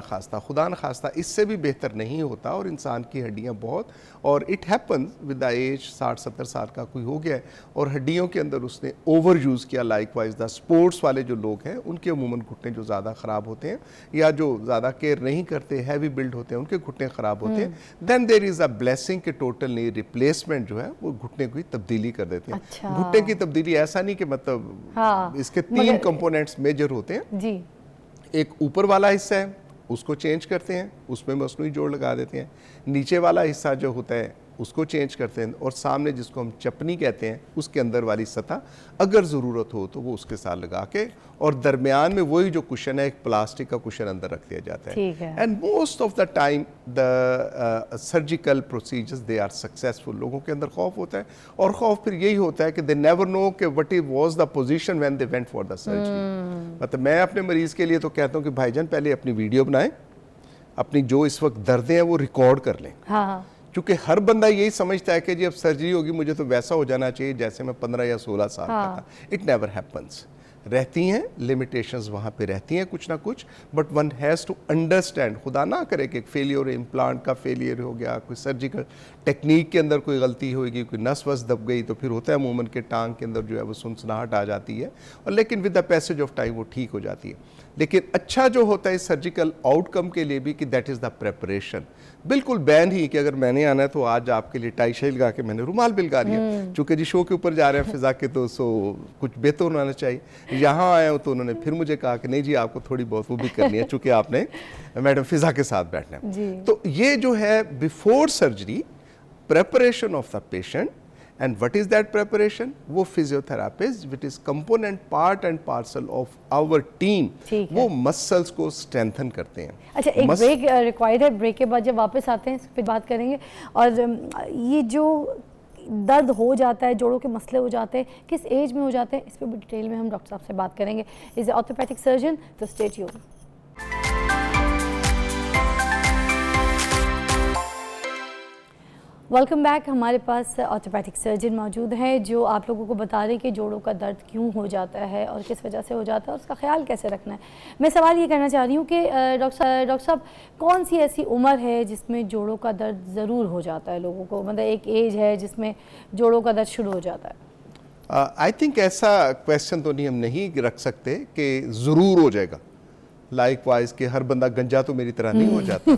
खास्ता इससे भी बेहतर नहीं होता और इंसान की हड्डियां बहुत, और it happen with the age 60-70 साल का कोई हो गया है और हड्डियों के अंदर उसने ओवर यूज़ किया, लाइकवाइज द स्पोर्ट्स वाले जो लोग हैं उनके अमूमन घुटने जो ज़्यादा ख़राब होते हैं या जो ज़्यादा केयर नहीं करते, हैवी बिल्ड होते हैं, उनके घुटने ख़राब होते हैं। Then there is a blessing के टोटल नी रिप्लेसमेंट जो है वो घुटने को ही तब्दीली कर देते हैं। अच्छा। घुटने की तब्दीली ऐसा नहीं कि मतलब हाँ, इसके 3 कंपोनेंट्स मेजर होते हैं। जी। एक ऊपर वाला हिस्सा है उसको चेंज करते हैं, उसमें मसनूई जोड़ लगा देते हैं। नीचे वाला हिस्सा जो होता है उसको चेंज करते हैं और सामने जिसको हम चपनी कहते हैं उसके अंदर वाली सतह अगर ज़रूरत हो तो वो उसके साथ लगा के, और दरमियान में वही जो कुशन है एक प्लास्टिक का कुशन अंदर रख दिया जाता है। ठीक है। And most of the time the surgical procedures they are successful. लोगों के अंदर खौफ होता है और खौफ फिर यही होता है कि दे नेवर नो कि what is was the position when they went for the surgery. मतलब मैं अपने मरीज़ के लिए तो कहता हूँ कि भाईजान पहले अपनी वीडियो बनाएं, अपनी जो इस वक्त दर्दें हैं वो रिकॉर्ड कर लें। हाँ, क्योंकि हर बंदा यही समझता है कि जी अब सर्जरी होगी मुझे तो वैसा हो जाना चाहिए जैसे मैं 15 या 16 साल का था। It never happens. रहती हैं लिमिटेशंस, वहाँ पे रहती हैं कुछ ना कुछ, but one has to understand. खुदा ना करे कि फेलियर, इम्प्लांट का फेलियर हो गया, कोई सर्जिकल टेक्निक के अंदर कोई गलती होगी, कोई नस वस दब गई तो फिर होता है अमूमन के टांग के अंदर जो है वो सुनसनाहट आ जाती है, और लेकिन with the passage of time वो ठीक हो जाती है। लेकिन अच्छा जो होता है सर्जिकल आउटकम के लिए भी कि दैट इज़ द प्रेपरेशन। बिल्कुल बैन ही कि अगर मैंने आना है तो आज आपके लिए टाई शाई लगा के मैंने रुमाल भी लगा दिया, चूँकि जी शो के ऊपर जा रहे हैं फिज़ा के तो सो कुछ बेहतर होना चाहिए। यहाँ आए हो तो उन्होंने फिर मुझे कहा कि नहीं जी आपको थोड़ी बहुत वो भी करनी है चूँकि आपने मैडम फिज़ा के साथ बैठना है। तो ये जो है before surgery preparation of the patient, and what is that preparation? वो physiotherapist which is component part and parcel of our team, वो मसल्स को स्ट्रेंथन करते हैं। अच्छा, एक ब्रेक रिक्वायर्ड है, ब्रेक के बाद जब वापस आते हैं फिर बात करेंगे। और ये जो दर्द हो जाता है, जोड़ों के मसले हो जाते हैं, किस एज में हो जाते हैं, इस पर भी डिटेल में हम डॉक्टर साहब से बात करेंगे। इज ऑर्थोपेडिक सर्जन, तो स्टे ट्यून्ड। Welcome back. हमारे पास ऑर्थोपेडिक सर्जन मौजूद हैं जो आप लोगों को बता रहे हैं कि जोड़ों का दर्द क्यों हो जाता है और किस वजह से हो जाता है और उसका ख्याल कैसे रखना है। मैं सवाल ये करना चाह रही हूँ कि डॉक्टर साहब कौन सी ऐसी उम्र है जिसमें जोड़ों का दर्द ज़रूर हो जाता है लोगों को, मतलब एक एज है जिसमें जोड़ों का दर्द शुरू हो जाता है? आई थिंक ऐसा क्वेश्चन तो नहीं हम नहीं रख सकते कि ज़रूर हो जाएगा। लाइकवाइज कि हर बंदा गंजा तो मेरी तरह नहीं हो जाता,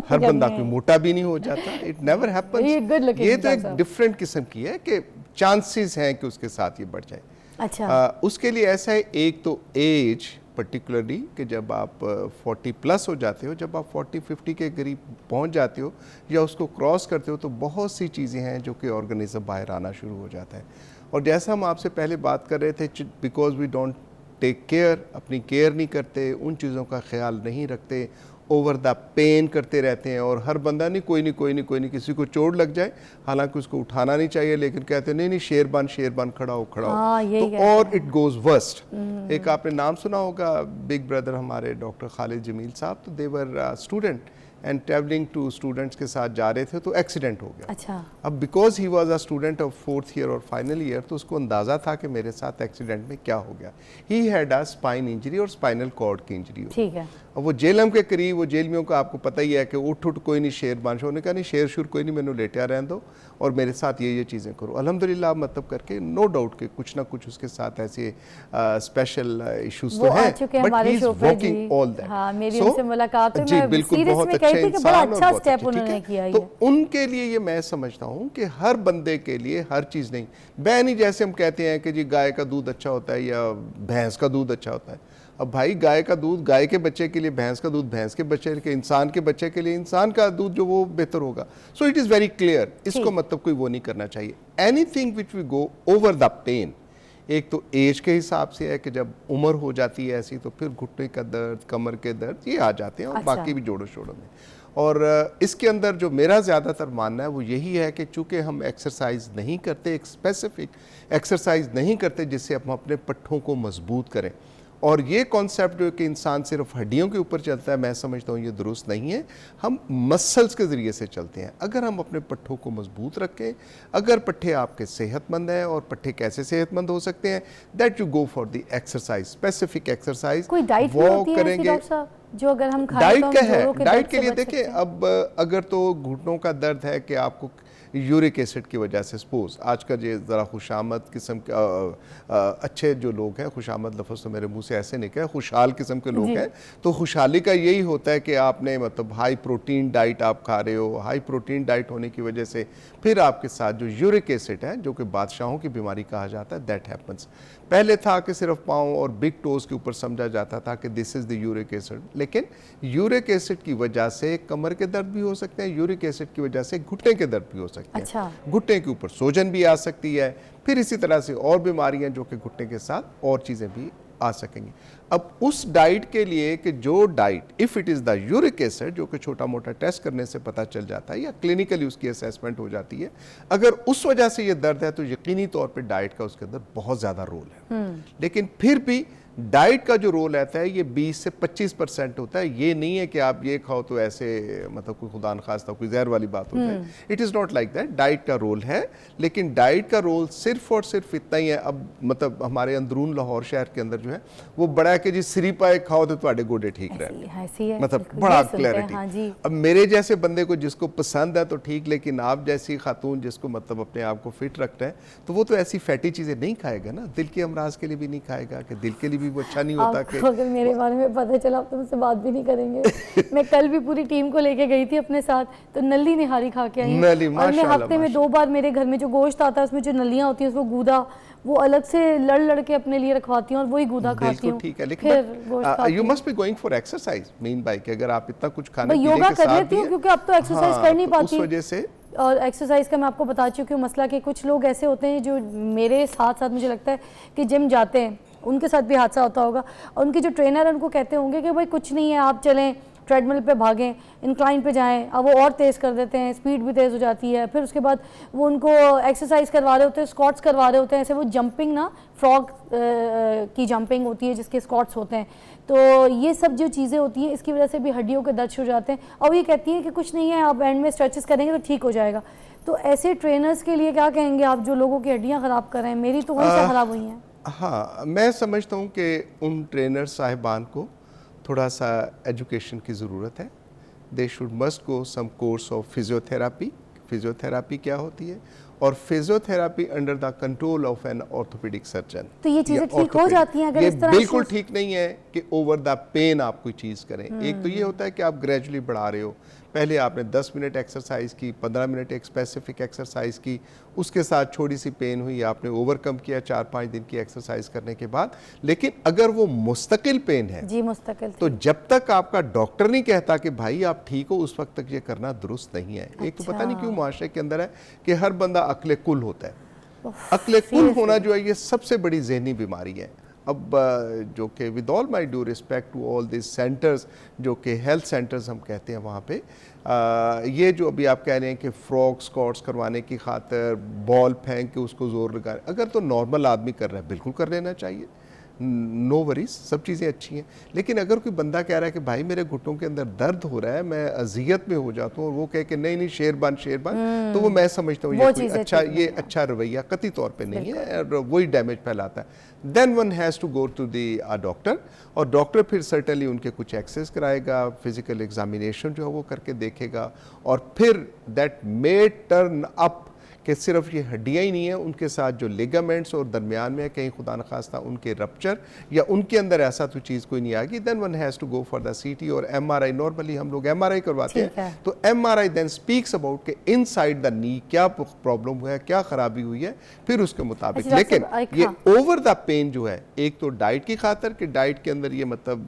हर बंदा कोई मोटा भी नहीं हो जाता। It never happens. ये तो एक डिफरेंट किस्म की है कि चांसेस हैं कि उसके साथ ये बढ़ जाए। अच्छा। उसके लिए ऐसा है, एक तो एज पर्टिकुलरली कि जब आप 40 प्लस हो जाते हो, जब आप 40-50 के करीब पहुंच जाते हो या उसको क्रॉस करते हो तो बहुत सी चीज़ें हैं जो कि ऑर्गेनिज्म बाहर आना शुरू हो जाता है। और जैसा हम आपसे पहले बात कर रहे थे, because we don't take care, अपनी केयर नहीं करते, उन चीज़ों का ख्याल नहीं रखते, ओवर द पेन करते रहते हैं, और हर बंदा नहीं, कोई नहीं किसी को चोट लग जाए, हालांकि उसको उठाना नहीं चाहिए, लेकिन कहते हैं नहीं शेरबान खड़ा हो तो और इट गोज वर्स्ट। एक आपने नाम सुना होगा, बिग ब्रदर हमारे डॉक्टर खालिद जमील साहब, तो they were student and travelling to students के साथ जा रहे थे तो एक्सीडेंट हो गया। अच्छा। अब because he was a student of 4th year और फाइनल ईयर, तो उसको अंदाज़ा था कि मेरे साथ एक्सीडेंट में क्या हो गया। He had a spine injury और स्पाइनल कॉर्ड की इंजरी। ठीक है। अब वो जेलम के करीब, वो जेलमियों का आपको पता ही है कि उठ कोई नहीं शेर बांश होने का नहीं, शेर शुर कोई नहीं, मैंने लेटे रहने दो और मेरे साथ ये चीज़ें करो। अल्हम्दुलिल्लाह मतलब करके नो डाउट के कुछ ना कुछ उसके साथ ऐसे स्पेशल इश्यूज तो हैं, but he is working all that. हाँ, मेरी उनसे मुलाकात हुई, जी मैं बिल्कुल, बहुत में अच्छा कही थी कि बड़ा अच्छा स्टेप उन्होंने किया है। तो उनके लिए ये मैं समझता हूँ कि हर बंदे के लिए हर चीज़ नहीं, नहीं जैसे हम कहते हैं कि जी गाय का दूध अच्छा होता है या भैंस का दूध अच्छा होता है। अब भाई गाय का दूध गाय के बच्चे के लिए, भैंस का दूध भैंस के बच्चे के, इंसान के बच्चे के लिए इंसान का दूध जो वो बेहतर होगा। So it is very clear, इसको मतलब कोई वो नहीं करना चाहिए। Anything which we go over the pain, एक तो एज के हिसाब से है कि जब उम्र हो जाती है ऐसी, तो फिर घुटने का दर्द, कमर के दर्द ये आ जाते हैं, और अच्छा। बाकी भी जोड़ों शोड़ों में। और इसके अंदर जो मेरा ज़्यादातर मानना है वो यही है कि चूँकि हम एक्सरसाइज नहीं करते, एक स्पेसिफिक एक्सरसाइज नहीं करते जिससे हम अपने पट्ठों को मजबूत करें, और ये कॉन्सेप्ट जो कि इंसान सिर्फ हड्डियों के ऊपर चलता है, मैं समझता हूँ ये दुरुस्त नहीं है। हम मसल्स के ज़रिए से चलते हैं। अगर हम अपने पट्ठों को मजबूत रखें, अगर पट्ठे आपके सेहतमंद हैं, और पट्ठे कैसे सेहतमंद हो सकते हैं, that you go for the exercise, specific exercise. कोई डाइट भी होती है ऐसी डॉक्टर साहब जो अगर हम खाएं डाइट तो हम क्या है, जोड़ों के डाइट दर्द के से लिए बच देखिए, सकते हैं? अब अगर तो घुटनों का दर्द है कि आपको यूरिक एसिड की वजह से, सपोज आजकल ये ज़रा खुशामद किस्म के अच्छे जो लोग हैं, खुशामद लफ्ज़ तो मेरे मुंह से ऐसे निकले, खुशहाल किस्म के लोग हैं, तो खुशहाली का यही होता है कि आपने मतलब हाई प्रोटीन डाइट आप खा रहे हो। हाई प्रोटीन डाइट होने की वजह से फिर आपके साथ जो यूरिक एसिड है, जो कि बादशाहों की बीमारी कहा जाता है, दैट हैपन्स। पहले था कि सिर्फ पाँव और बिग टोज के ऊपर समझा जाता था कि this is the uric acid, लेकिन यूरिक एसिड की वजह से कमर के दर्द भी हो सकते हैं, यूरिक एसिड की वजह से घुटने के दर्द भी हो सकते हैं। अच्छा। घुटने के ऊपर सूजन भी आ सकती है, फिर इसी तरह से और बीमारियां जो कि घुटने के साथ और चीज़ें भी आ सकेंगी। अब उस डाइट के लिए कि जो diet, if it is the uric acid, जो कि छोटा मोटा टेस्ट करने से पता चल जाता है या क्लिनिकली उसकी असेसमेंट हो जाती है, अगर उस वजह से ये दर्द है तो यकीनी तौर पे डाइट का उसके अंदर बहुत ज़्यादा रोल है। लेकिन फिर भी डाइट का जो रोल रहता है ये 20 से 25% होता है। ये नहीं है कि आप ये खाओ तो ऐसे मतलब कोई खुदा न खास्ता कोई जहर वाली बात हो जाए। It is not like that. Diet का रोल है, लेकिन डाइट का रोल सिर्फ और सिर्फ इतना ही है। अब मतलब हमारे अंदरून लाहौर शहर के अंदर जो है वो बड़ा है कि जी सिरी पाए खाओ तो तुम्हारे गोडे ठीक रहे, मतलब बड़ा क्लैरिटी। हाँ, अब मेरे जैसे बंदे को जिसको पसंद है तो ठीक, लेकिन आप जैसी खातून जिसको मतलब अपने आप को फिट रखना है तो वो तो ऐसी फैटी चीज़ें नहीं खाएगा ना, दिल के अमराज के लिए भी नहीं खाएगा, कि दिल के लिए भी वो अच्छा नहीं होता। कि अगर मेरे बारे में पता चला आप तो मुझसे बात भी नहीं करेंगे। मैं कल भी पूरी टीम को लेके गई थी अपने साथ, तो नली निहारी खा के आई हूं। और मैं हफ्ते में 2 बार मेरे घर में जो गोश्त आता है उसमें जो नलियां होती हैं उसको गूदा वो अलग से लड़ के अपने लिए रखवाती हूँ और वही गूदा खाती हूँ। ठीक है, लेकिन you must be going for exercise. Mean by कि अगर आप इतना कुछ खाने पीने योगा के कर साथ लेती हूँ क्योंकि अब तो एक्सरसाइज कर नहीं पाती, उस वजह से। और एक्सरसाइज का मैं आपको बता चुकी हूँ मसला कि कुछ लोग ऐसे होते हैं जो मेरे साथ साथ मुझे लगता है कि जिम जाते हैं, उनके साथ भी हादसा होता होगा, और उनके जो ट्रेनर है उनको कहते होंगे कि भाई कुछ नहीं है, आप चलें ट्रेडमिल पे भागें, इंक्लाइन पे जाएं। अब वो और तेज़ कर देते हैं, स्पीड भी तेज़ हो जाती है। फिर उसके बाद वो उनको एक्सरसाइज करवा रहे होते हैं, स्क्वाट्स करवा रहे होते हैं, ऐसे वो जंपिंग ना फ्रॉग की जंपिंग होती है जिसके स्क्वाट्स होते हैं। तो ये सब जो चीज़ें होती हैं इसकी वजह से भी हड्डियों के दर्द हो जाते हैं। और ये कहती हैं कि कुछ नहीं है, आप एंड में स्ट्रेचेस करेंगे तो ठीक हो जाएगा। तो ऐसे ट्रेनर्स के लिए क्या कहेंगे आप जो लोगों की हड्डियाँ ख़राब कर रहे हैं? मेरी तो वहीं से ख़राब हुई हैं। हाँ, मैं समझता हूँ कि उन ट्रेनर साहिबान को थोड़ा सा एजुकेशन की ज़रूरत है। They should must go some course of physiotherapy. Physiotherapy क्या होती है, और physiotherapy under the control of an orthopaedic surgeon. तो ये चीज़ें ठीक हो जाती हैं अगर इस तरह? बिल्कुल ठीक नहीं है कि ओवर द पेन आप कोई चीज़ करें। एक तो ये होता है कि आप ग्रेजुअली बढ़ा रहे हो, पहले आपने 10 मिनट एक्सरसाइज की, 15 मिनट एक स्पेसिफिक एक्सरसाइज की, उसके साथ छोटी सी पेन हुई, आपने ओवरकम किया 4-5 दिन की एक्सरसाइज करने के बाद। लेकिन अगर वो मुस्तकिल पेन है जी, मुस्तकिल, तो जब तक आपका डॉक्टर नहीं कहता कि भाई आप ठीक हो, उस वक्त तक ये करना दुरुस्त नहीं है। एक तो पता नहीं क्यों माशरे के अंदर है कि हर बंदा अक्ले कुल होता है। अक्ले कुल होना जो है ये सबसे बड़ी जहनी बीमारी है। अब जो कि with all my due respect to all this centres जो कि हेल्थ सेंटर्स हम कहते हैं वहाँ पे ये जो अभी आप कह रहे हैं कि फ्रॉक स्कॉट्स करवाने की खातिर बॉल फेंक के उसको ज़ोर लगा, अगर तो नॉर्मल आदमी कर रहा है बिल्कुल कर लेना चाहिए, नो वरीज, सब चीज़ें अच्छी हैं। लेकिन अगर कोई बंदा कह रहा है कि भाई मेरे घुटनों के अंदर दर्द हो रहा है, मैं अजियत में हो जाता हूँ, और वो कह के नहीं नहीं शेरबान शेरबान, तो वो मैं समझता हूँ ये कोई अच्छा, ये अच्छा रवैया कतई तौर पे नहीं है और वही डैमेज फैलाता है। Then one has to go to the doctor, और डॉक्टर फिर सर्टनली उनके कुछ एक्सेस कराएगा, फिजिकल एग्जामिनेशन जो है वो करके देखेगा, और फिर दैट मे टर्न अप कि सिर्फ ये हड्डियाँ ही नहीं है, उनके साथ जो लिगामेंट्स और दरमियान में कहीं खुदा न खास्ता उनके रप्चर या उनके अंदर ऐसा तो चीज़ कोई नहीं आएगी, then one has to go for the CT और एमआरआई। नॉर्मली हम लोग एमआरआई करवाते हैं, तो एमआरआई देन स्पीक्स अबाउट कि इनसाइड द नी क्या प्रॉब्लम हुआ है, क्या खराबी हुई है, फिर उसके मुताबिक। लेकिन ये ओवर द पेन जो है, एक तो डाइट की खातर कि डाइट के अंदर ये मतलब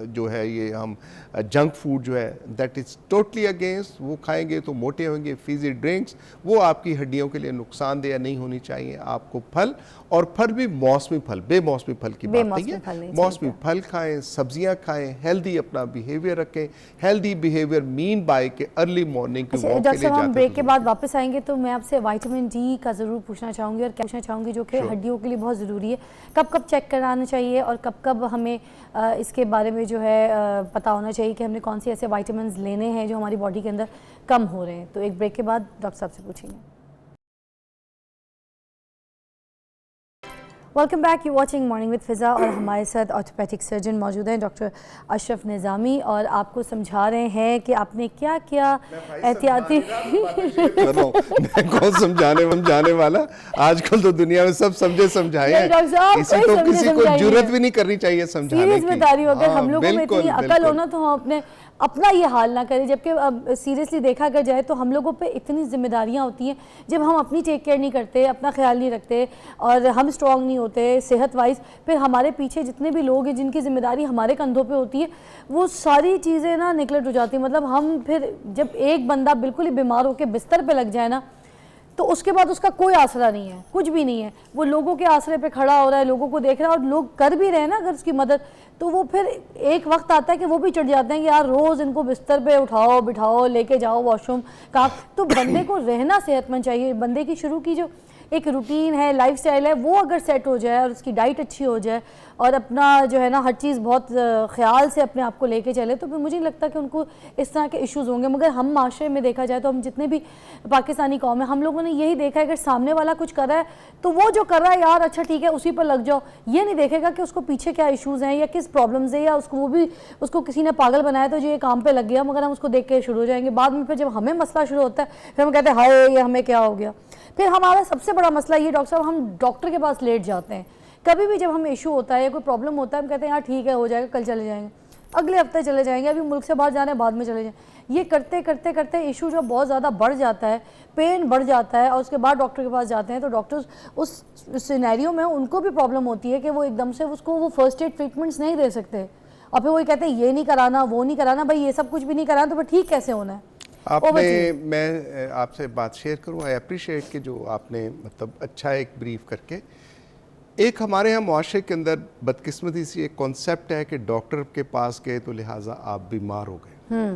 जो है ये हम जंक फूड जो है दैट इज़ टोटली अगेंस्ट, वो खाएंगे तो मोटे होंगे, फीजी ड्रिंक्स वो आपकी हड्डियों के लिए नुकसानदेह नहीं होनी चाहिए। आपको फल, और फल भी मौसमी फल, बेमौसमी फल की बात नहीं है, मौसमी फल खाएं, सब्जियां खाएं, हेल्दी अपना बिहेवियर रखें। हेल्दी बिहेवियर मीन बाय के अर्ली मॉर्निंग की वॉक के लिए डॉक्टर साहब हम ब्रेक के जाते बाद वापस आएंगे तो मैं आपसे विटामिन डी का ज़रूर पूछना चाहूँगी, और क्या पूछना चाहूँगी जो कि हड्डियों के लिए बहुत ज़रूरी है, कब कब चेक कराना चाहिए और कब कब हमें इसके बारे में जो है पता होना चाहिए कि हमने कौन से ऐसे विटामिन लेने हैं जो हमारी बॉडी के अंदर कम हो रहे हैं। तो एक ब्रेक के बाद डॉक्टर साहब से पूछेंगे। Welcome back, you watching morning with Fiza, और हमारे साथ ऑर्थोपेडिक सर्जन मौजूद हैं डॉक्टर अशरफ निज़ामी, और आपको समझा रहे हैं कि आपने क्या क्या एहतियाती मैं कौन समझाने वाला, आजकल तो दुनिया में सब समझे समझाए हैं, किसी को जुर्रत भी नहीं करनी चाहिए समझाने की। बता रही हूँ, अगर हम लोगों में इतनी अकल हो ना तो हम अपना ये हाल ना करें, जबकि अब सीरियसली देखा अगर जाए तो हम लोगों पे इतनी जिम्मेदारियां होती हैं, जब हम अपनी टेक केयर नहीं करते, अपना ख्याल नहीं रखते और हम स्ट्रॉन्ग नहीं होते सेहत वाइज, फिर हमारे पीछे जितने भी लोग हैं जिनकी जिम्मेदारी हमारे कंधों पे होती है, वो सारी चीज़ें ना निगलेक्ट हो जाती हैं। मतलब हम फिर जब एक बंदा बिल्कुल ही बीमार होकर बिस्तर पर लग जाए ना, तो उसके बाद उसका कोई आसरा नहीं है, कुछ भी नहीं है, वो लोगों के आसरे पे खड़ा हो रहा है, लोगों को देख रहा है, और लोग कर भी रहे हैं ना अगर उसकी मदद, तो वो फिर एक वक्त आता है कि वो भी चढ़ जाते हैं कि यार रोज़ इनको बिस्तर पे उठाओ बिठाओ लेके जाओ वॉशरूम का। तो बंदे को रहना सेहतमंद चाहिए, बंदे की शुरू की जो एक रूटीन है, लाइफस्टाइल है, वो अगर सेट हो जाए और उसकी डाइट अच्छी हो जाए और अपना जो है ना हर चीज़ बहुत ख्याल से अपने आप को लेके चले, तो फिर मुझे नहीं लगता कि उनको इस तरह के इश्यूज़ होंगे। मगर हम माशरे में देखा जाए तो हम जितने भी पाकिस्तानी कौम है, हम लोगों ने यही देखा है, अगर सामने वाला कुछ कर रहा है तो वो जो कर रहा है यार अच्छा ठीक है उसी पर लग जाओ, ये नहीं देखेगा कि उसको पीछे क्या इशूज़ हैं या किस प्रॉब्लम्स है, या उसको वो भी उसको किसी ने पागल बनाया तो जो ये काम पे लग गया, मगर हम उसको देख के शुरू हो जाएंगे। बाद में फिर जब हमें मसला शुरू होता है फिर हम कहते हैं हाय ये हमें क्या हो गया। फिर हमारा सबसे बड़ा मसला ये डॉक्टर साहब, हम डॉक्टर के पास लेट जाते हैं। कभी भी जब हमें इशू होता है या कोई प्रॉब्लम होता है हम कहते हैं यार ठीक है हो जाएगा, कल चले जाएंगे, अगले हफ्ते चले जाएंगे, अभी मुल्क से बाहर जाने बाद में चले जाएंगे। ये करते करते करते इशू जो बहुत ज़्यादा बढ़ जाता है, पेन बढ़ जाता है, और उसके बाद डॉक्टर के पास जाते हैं तो डॉक्टर्स उस सिनेरियो में उनको भी प्रॉब्लम होती है कि वो एकदम से उसको वो फर्स्ट एड ट्रीटमेंट्स नहीं दे सकते, और फिर वही कहते हैं ये नहीं कराना वो नहीं कराना। भाई ये सब कुछ भी नहीं कराना तो फिर ठीक कैसे होना है? आपने, मैं आपसे बात शेयर करूँ, आई अप्रिशिएट कि जो आपने मतलब अच्छा एक ब्रीफ करके, एक हमारे यहाँ मुआशरे के अंदर बदकिस्मती सी एक कॉन्सेप्ट है कि डॉक्टर के पास गए तो लिहाजा आप बीमार हो गए।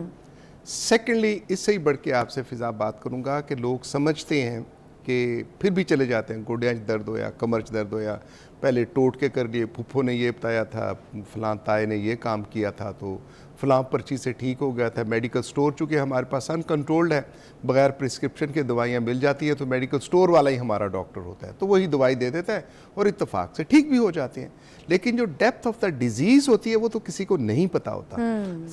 सेकेंडली इससे ही बढ़ के आपसे फिजा बात करूँगा कि लोग समझते हैं कि फिर भी चले जाते हैं, गोडियाँ दर्द हो या कमर दर्द हो या पहले टोट के कर लिए, फूफो ने ये बताया था, फलां ताए ने ये काम किया था तो फलां पर्ची से ठीक हो गया था। मेडिकल स्टोर चूँकि हमारे पास अनकंट्रोल्ड है, बगैर प्रिस्क्रिप्शन के दवाइयाँ मिल जाती है, तो मेडिकल स्टोर वाला ही हमारा डॉक्टर होता है, तो वही दवाई दे देता है और इत्तेफाक से ठीक भी हो जाते हैं। लेकिन जो डेप्थ ऑफ द डिजीज़ होती है वो तो किसी को नहीं पता होता,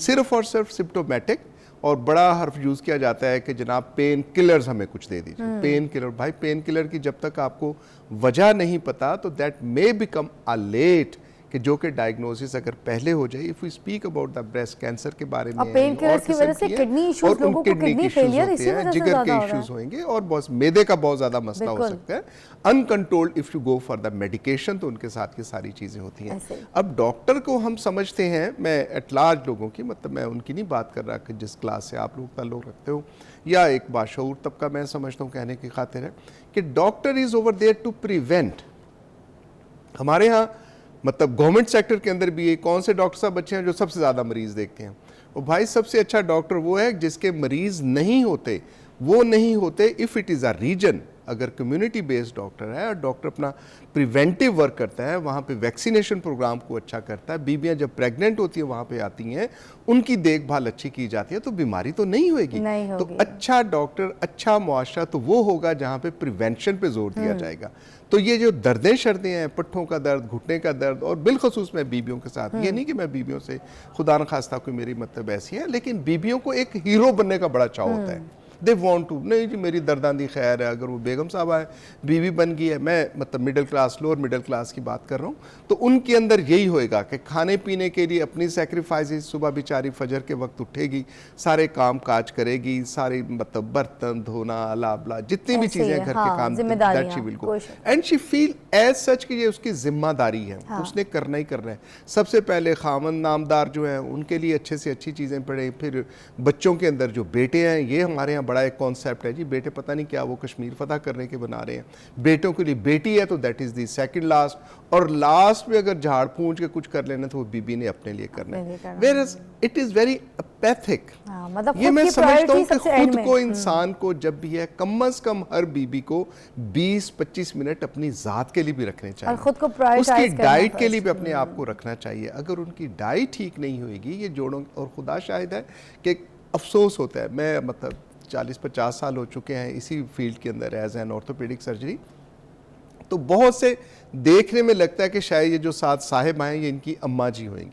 सिर्फ और सिर्फ सिम्प्टोमेटिक, और बड़ा हर्फ यूज़ किया जाता है कि जनाब पेन किलर्स हमें कुछ दे दीजिए। पेन किलर, भाई पेन किलर की जब तक आपको वजह नहीं पता तो that may become a late, कि जो कि डायग्नोसिस अगर पहले हो जाए। If we speak about the breast cancer के बारे में, पेन किलर्स की वजह से किडनी इश्यूज, लोगों को किडनी फेलियर इसी वजह से जिगर के इश्यूज होंगे और बहुत मैदे का बहुत ज्यादा मसला हो सकता है। Uncontrolled if you go for the medication तो उनके साथ की सारी चीजें होती हैं। अब डॉक्टर को हम समझते हैं, मैं एट लार्ज लोगों की, मतलब मैं उनकी नहीं बात कर रहा कि जिस क्लास से आप लोग ताल्लुक रखते हो या एक बाशऊर तबका, मैं समझता हूँ कहने की खातिर है कि doctor is over there to prevent. हमारे यहाँ मतलब गवर्नमेंट सेक्टर के अंदर भी ये कौन से डॉक्टर साहब अच्छे हैं जो सबसे ज़्यादा मरीज़ देखते हैं? और भाई सबसे अच्छा डॉक्टर वो है जिसके मरीज़ नहीं होते, वो नहीं होते if it is a reason. अगर कम्युनिटी बेस्ड डॉक्टर है और डॉक्टर अपना प्रिवेंटिव वर्क करता है, वहाँ पे वैक्सीनेशन प्रोग्राम को अच्छा करता है, बीबियाँ जब प्रेग्नेंट होती हैं वहाँ पे आती हैं, उनकी देखभाल अच्छी की जाती है, तो बीमारी तो नहीं होगी। तो अच्छा डॉक्टर, अच्छा मुआशरा तो वो होगा जहाँ पे प्रिवेंशन पे जोर दिया जाएगा। तो ये जो दर्दें शर्दें हैं, पट्ठों का दर्द, घुटने का दर्द, और बिलखसूस मैं बीबियों के साथ, ये नहीं कि मैं बीबियों से खुदा न खास्ता कोई मेरी मतलब ऐसी है, लेकिन बीबियों को एक हीरो बनने का बड़ा चाव होता है। दे वॉन्ट टू, नहीं जी मेरी दर्दांदी खैर है, अगर वो बेगम साहबा है, बीवी बन गई है, मैं मतलब middle class, lower middle class की बात कर रहा हूँ, तो उनके अंदर यही होएगा कि खाने पीने के लिए अपनी सेक्रीफाइसेस, सुबह बेचारी फजर के वक्त उठेगी, सारे काम काज करेगी, सारे मतलब बर्तन धोना, अलाबला, जितनी भी चीज़ें घर के काम, that she will go and she feel as such कि ये उसकी जिम्मेदारी है, उसने करना ही करना है। सबसे पहले खामन नामदार जो है उनके लिए अच्छे से अच्छी चीज़ें पढ़े, फिर बच्चों के अंदर जो बेटे हैं, ये हमारे यहाँ बड़ा एक कॉन्सेप्ट है जी, बेटे पता नहीं क्या वो कश्मीर फतह करने के बना रहे हैं, बेटों के लिए बेटी है तो that is the second last, और लास्ट में अगर झाड़ फूंच के कुछ कर लेना तो वो बीबी ने अपने लिए करना है। Whereas it is very Pethick. मतलब ये मैं समझता हूँ कि खुद को, इंसान को जब भी है, कम से कम हर बीबी को 20-25 मिनट अपनी जात के लिए भी रखने चाहिए, खुद को प्रायोरिटाइज उसकी डाइट के लिए भी अपने आप को रखना चाहिए। अगर उनकी डाइट ठीक नहीं होगी, ये जोड़ों, और खुदा शाहिद है कि अफसोस होता है, मैं मतलब 40-50 साल हो चुके हैं इसी फील्ड के अंदर एज एन ऑर्थोपेडिक सर्जरी, तो बहुत से देखने में लगता है कि शायद ये जो साथ साहिब आए ये इनकी अम्मा जी होंगी,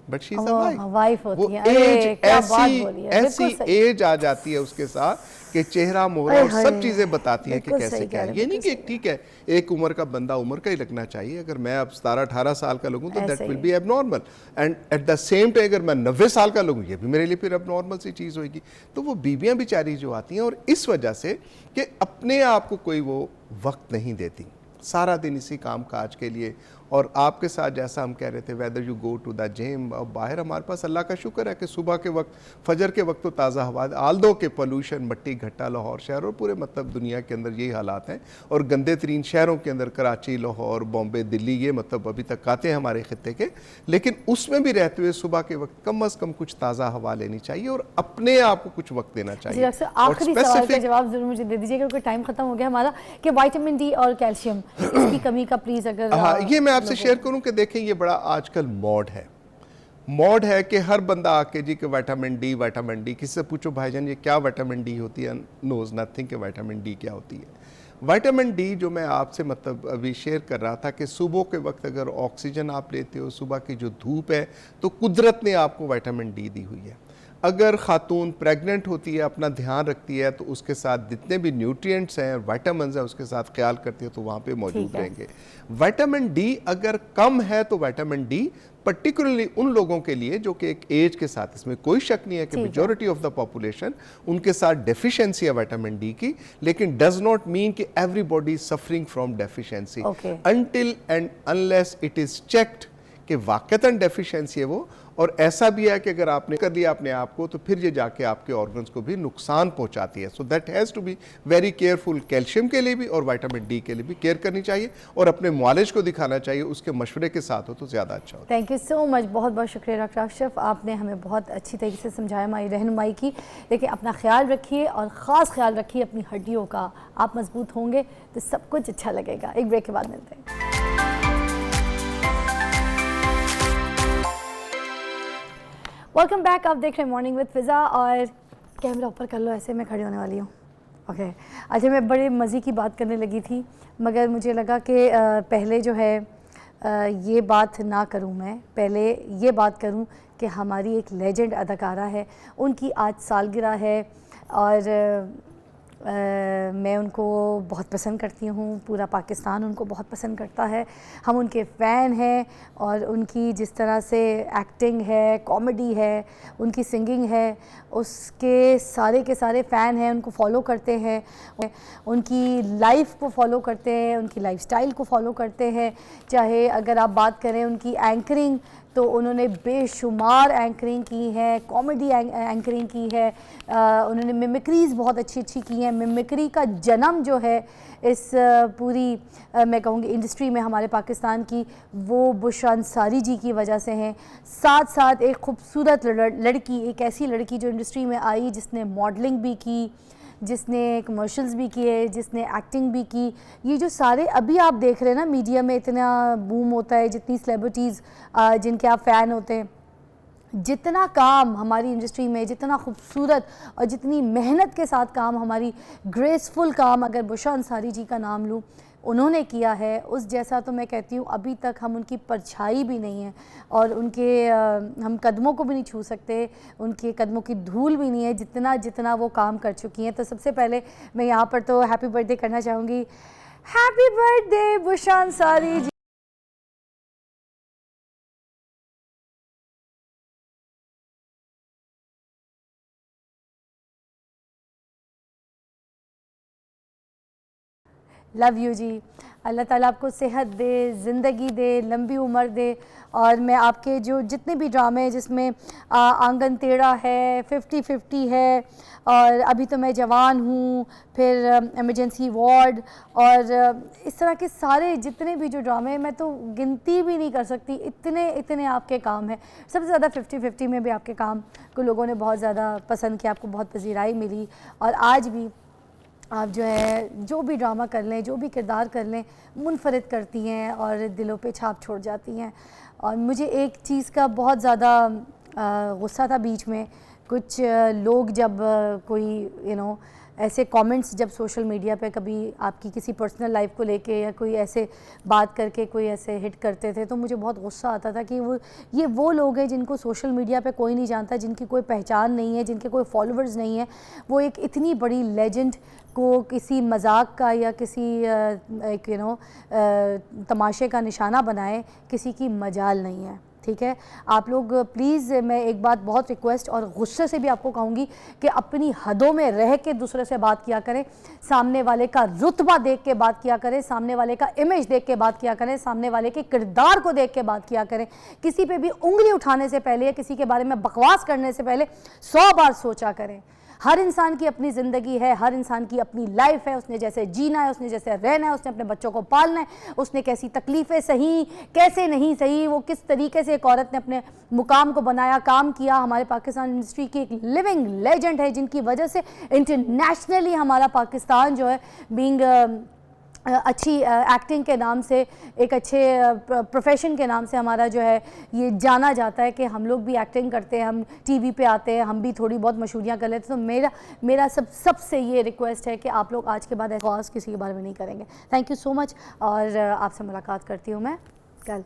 but she is a wife. वो एज ऐसी एज आ जाती है उसके साथ कि चेहरा मोहरा और सब चीजें बताती हैं कि कैसे क्या है। ये नहीं कि ठीक है एक उम्र का बंदा उम्र का ही लगना चाहिए, अगर मैं अब 17-18 साल का लगूं तो that will be abnormal, and at the same time अगर मैं 90 साल का लगूं ये भी मेरे लिए फिर एबनॉर्मल सी चीज़ होगी। तो वो बीबियां बेचारी जो आती हैं, और इस वजह से कि अपने आप को कोई वो वक्त नहीं देती, सारा दिन इसी काम काज के लिए, और आपके साथ जैसा हम कह रहे थे whether you go to the gym, और बाहर हमारे पास अल्लाह का शुक्र है कि सुबह के वक्त, फजर के वक्त तो ताज़ा हवा, आल्दो के पोल्यूशन, मट्टी घट्टा लाहौर शहर और पूरे मतलब दुनिया के अंदर यही हालात हैं, और गंदे तरीन शहरों के अंदर कराची, लाहौर, बॉम्बे, दिल्ली, ये मतलब अभी तक आते हैं हमारे खित्ते के, लेकिन उसमें भी रहते हुए सुबह के वक्त कम से कम कुछ ताज़ा हवा लेनी चाहिए और अपने आप को कुछ वक्त देना चाहिए। आखिरी सवाल का जवाब जरूर मुझे दे दीजिए क्योंकि टाइम खत्म हो गया हमारा, कि विटामिन डी और कैल्शियम इसकी कमी का प्लीज अगर ये मैं आपसे शेयर करूं कि देखें ये बड़ा आजकल मॉड है कि हर बंदा आके जी कि विटामिन डी, किसी से पूछो भाईजान ये क्या विटामिन डी होती है, नोज नथिंग कि विटामिन डी क्या होती है। विटामिन डी जो मैं आपसे मतलब अभी शेयर कर रहा था कि सुबह के वक्त अगर ऑक्सीजन आप लेते हो, सुबह की जो धूप है, तो कुदरत ने आपको विटामिन डी दी हुई है। अगर खातून प्रेग्नेंट होती है, अपना ध्यान रखती है, तो उसके साथ जितने भी न्यूट्रिएंट्स हैं, विटामिन्स हैं, उसके साथ ख्याल करती है तो वहाँ पे मौजूद रहेंगे। विटामिन डी अगर कम है तो विटामिन डी पर्टिकुलरली उन लोगों के लिए जो कि एक एज के साथ, इसमें कोई शक नहीं है कि मेजॉरिटी ऑफ द पॉपुलेशन उनके साथ डेफिशिएंसी है विटामिन डी की, लेकिन डज नॉट मीन कि everybody suffering from deficiency until and unless it is checked कि वाकईतन डेफिशिएंसी है वो। और ऐसा भी है कि अगर आपने कर लिया अपने आप को तो फिर ये जाके आपके ऑर्गन्स को भी नुकसान पहुंचाती है। So that has to be very careful, calcium के लिए भी और विटामिन डी के लिए भी केयर करनी चाहिए और अपने मुआलिज को दिखाना चाहिए, उसके मशवरे के साथ हो तो ज़्यादा अच्छा हो। थैंक यू सो मच, बहुत बहुत शुक्रिया डॉक्टर अशरफ, आपने हमें बहुत अच्छी तरीके से समझाया, हमारी रहनुमाई की। देखिए अपना ख्याल रखिए और ख़ास ख्याल रखिए अपनी हड्डियों का, आप मजबूत होंगे तो सब कुछ अच्छा लगेगा। एक ब्रेक के बाद मिलते हैं। वेलकम बैक, आप देख रहे हैं मॉर्निंग विद फिज़ा और कैमरा ऊपर कर लो, ऐसे मैं खड़ी होने वाली हूँ। ओके अच्छा, मैं बड़े मज़े की बात करने लगी थी मगर मुझे लगा कि पहले जो है ये बात ना करूँ, मैं पहले ये बात करूँ कि हमारी एक लेजेंड अदाकारा है, उनकी आज सालगिरह है और मैं उनको बहुत पसंद करती हूँ, पूरा पाकिस्तान उनको बहुत पसंद करता है, हम उनके फ़ैन हैं और उनकी जिस तरह से एक्टिंग है, कॉमेडी है, उनकी सिंगिंग है, उसके सारे के सारे फ़ैन हैं, उनको फॉलो करते हैं, उनकी लाइफ को फॉलो करते हैं, उनकी लाइफस्टाइल को फॉलो करते हैं। चाहे अगर आप बात करें उनकी एंकरिंग तो उन्होंने बेशुमार एंकरिंग की है, कॉमेडी एंकरिंग की है, उन्होंने मिमिक्रीज़ बहुत अच्छी अच्छी की हैं। मिमिक्री का जन्म जो है इस पूरी मैं कहूँगी इंडस्ट्री में हमारे पाकिस्तान की, वो बुशरा अंसारी जी की वजह से हैं। साथ साथ एक खूबसूरत लड़की, एक ऐसी लड़की जो इंडस्ट्री में आई जिसने मॉडलिंग भी की, जिसने कमर्शियल्स भी किए, जिसने एक्टिंग भी की। ये जो सारे अभी आप देख रहे हैं ना मीडिया में इतना बूम होता है, जितनी सेलिब्रिटीज़ जिनके आप फ़ैन होते हैं, जितना काम हमारी इंडस्ट्री में, जितना खूबसूरत और जितनी मेहनत के साथ काम, हमारी ग्रेसफुल काम, अगर बुशरा अंसारी जी का नाम लूँ, उन्होंने किया है, उस जैसा तो मैं कहती हूँ अभी तक हम उनकी परछाई भी नहीं है और उनके हम कदमों को भी नहीं छू सकते, उनके कदमों की धूल भी नहीं है जितना जितना वो काम कर चुकी हैं। तो सबसे पहले मैं यहाँ पर तो हैप्पी बर्थडे करना चाहूँगी। Happy birthday Bushra Ansari ji. Love you जी। अल्लाह ताला आपको सेहत दे, ज़िंदगी दे, लंबी उम्र दे। और मैं आपके जो जितने भी ड्रामे जिसमें आंगन टेढ़ा है, 50-50 है, और अभी तो मैं जवान हूँ, फिर इमरजेंसी वार्ड, और इस तरह के सारे जितने भी जो ड्रामे, मैं तो गिनती भी नहीं कर सकती, इतने इतने आपके काम हैं। सबसे ज़्यादा 50-50 में भी आपके काम को लोगों ने बहुत ज़्यादा पसंद किया, आपको बहुत पजीराई मिली। और आज भी आप जो है जो भी ड्रामा कर लें, जो भी किरदार कर लें, मुनफरिद करती हैं और दिलों पे छाप छोड़ जाती हैं। और मुझे एक चीज़ का बहुत ज़्यादा गुस्सा था बीच में, कुछ लोग जब कोई ऐसे कमेंट्स जब सोशल मीडिया पे कभी आपकी किसी पर्सनल लाइफ को लेके या कोई ऐसे बात करके कोई ऐसे हिट करते थे, तो मुझे बहुत गुस्सा आता था कि वो लोग हैं जिनको सोशल मीडिया पे कोई नहीं जानता, जिनकी कोई पहचान नहीं है, जिनके कोई फॉलोअर्स नहीं है, वो एक इतनी बड़ी लेजेंड को किसी मजाक का या किसी तमाशे का निशाना बनाए, किसी की मजाल नहीं है। ठीक है, आप लोग प्लीज़, मैं एक बात बहुत रिक्वेस्ट और गुस्से से भी आपको कहूँगी कि अपनी हदों में रह के दूसरे से बात किया करें, सामने वाले का रुतबा देख के बात किया करें, सामने वाले का इमेज देख के बात किया करें, सामने वाले के किरदार को देख के बात किया करें। किसी पे भी उंगली उठाने से पहले या किसी के बारे में बकवास करने से पहले 100 बार सोचा करें। हर इंसान की अपनी ज़िंदगी है, हर इंसान की अपनी लाइफ है, उसने जैसे जीना है, उसने जैसे रहना है, उसने अपने बच्चों को पालना है, उसने कैसी तकलीफ़ें सही, कैसे नहीं सही, वो किस तरीके से एक औरत ने अपने मुकाम को बनाया, काम किया। हमारे पाकिस्तान इंडस्ट्री की एक लिविंग लेजेंड है जिनकी वजह से इंटरनेशनली हमारा पाकिस्तान जो है बीइंग अच्छी एक्टिंग के नाम से, एक अच्छे प्रोफेशन के नाम से हमारा जो है ये जाना जाता है कि हम लोग भी एक्टिंग करते हैं, हम टीवी पे आते हैं, हम भी थोड़ी बहुत मशहूरियाँ कर लेते हैं। तो मेरा सबसे ये रिक्वेस्ट है कि आप लोग आज के बाद ऐसा किसी के बारे में नहीं करेंगे। थैंक यू सो मच, और आपसे मुलाकात करती हूँ मैं कल।